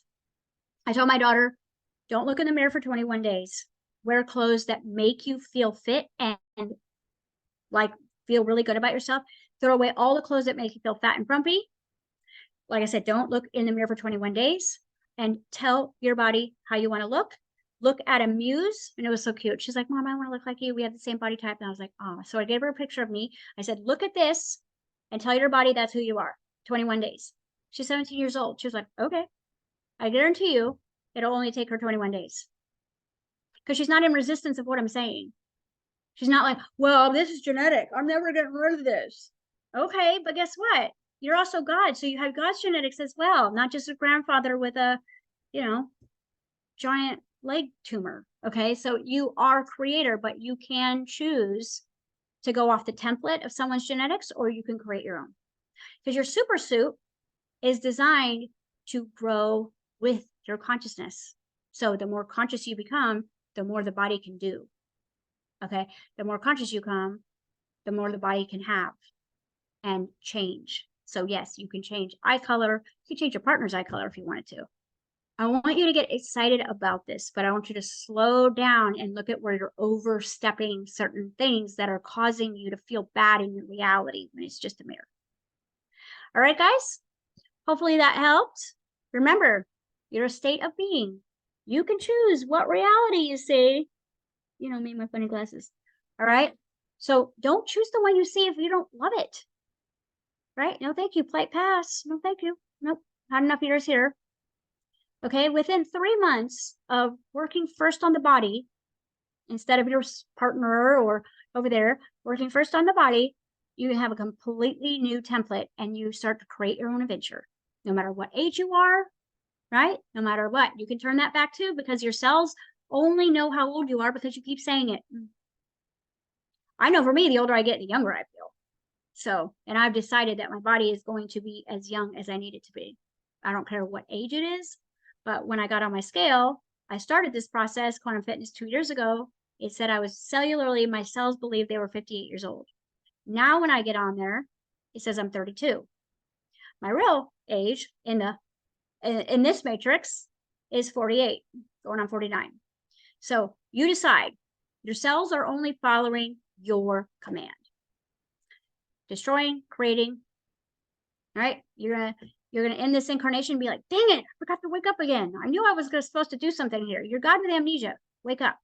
I told my daughter, don't look in the mirror for 21 days. Wear clothes that make you feel fit and like feel really good about yourself. Throw away all the clothes that make you feel fat and frumpy. Like I said, don't look in the mirror for 21 days and tell your body how you want to look. Look at a muse. And it was so cute. She's like, Mom, I want to look like you. We have the same body type. And I was like, oh. So I gave her a picture of me. I said, look at this and tell your body that's who you are. 21 days. She's 17 years old. She was like, okay. I guarantee you it'll only take her 21 days. Because she's not in resistance of what I'm saying. She's not like, well, this is genetic. I'm never getting rid of this. Okay, but guess what? You're also God. So you have God's genetics as well, not just a grandfather with a, giant leg tumor. Okay, so you are creator, but you can choose to go off the template of someone's genetics, or you can create your own. Because your super suit is designed to grow with your consciousness. So the more conscious you become, the more the body can do. Okay, the more conscious you become, the more the body can have and change. So yes, you can change eye color. You can change your partner's eye color if you wanted to. I want you to get excited about this, but I want you to slow down and look at where you're overstepping certain things that are causing you to feel bad in your reality when it's just a mirror. All right, guys, hopefully that helped. Remember, you're a state of being. You can choose what reality you see. Me and my funny glasses. All right. So don't choose the one you see if you don't love it. Right? No, thank you. Polite pass. No, thank you. Nope. Not enough eaters here. Okay. Within 3 months of working first on the body, instead of your partner or over there, working first on the body, you have a completely new template and you start to create your own adventure. No matter what age you are, right? No matter what, you can turn that back too, because your cells only know how old you are because you keep saying it. I know for me, the older I get, the younger I feel. So, and I've decided that my body is going to be as young as I need it to be. I don't care what age it is, but when I got on my scale, I started this process, quantum fitness, 2 years ago. It said I was cellularly, my cells believed they were 58 years old. Now, when I get on there, it says I'm 32. My real age in this matrix is 48, going on 49. So you decide. Your cells are only following your command. Destroying, creating. All right, you're gonna end this incarnation and be like, dang it, I forgot to wake up again. I knew I was supposed to do something here. You're God with amnesia. Wake up.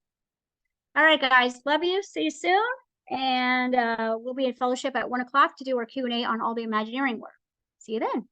All right, guys, love you. See you soon. And we'll be in fellowship at 1 o'clock to do our Q&A on all the Imagineering work. See you then.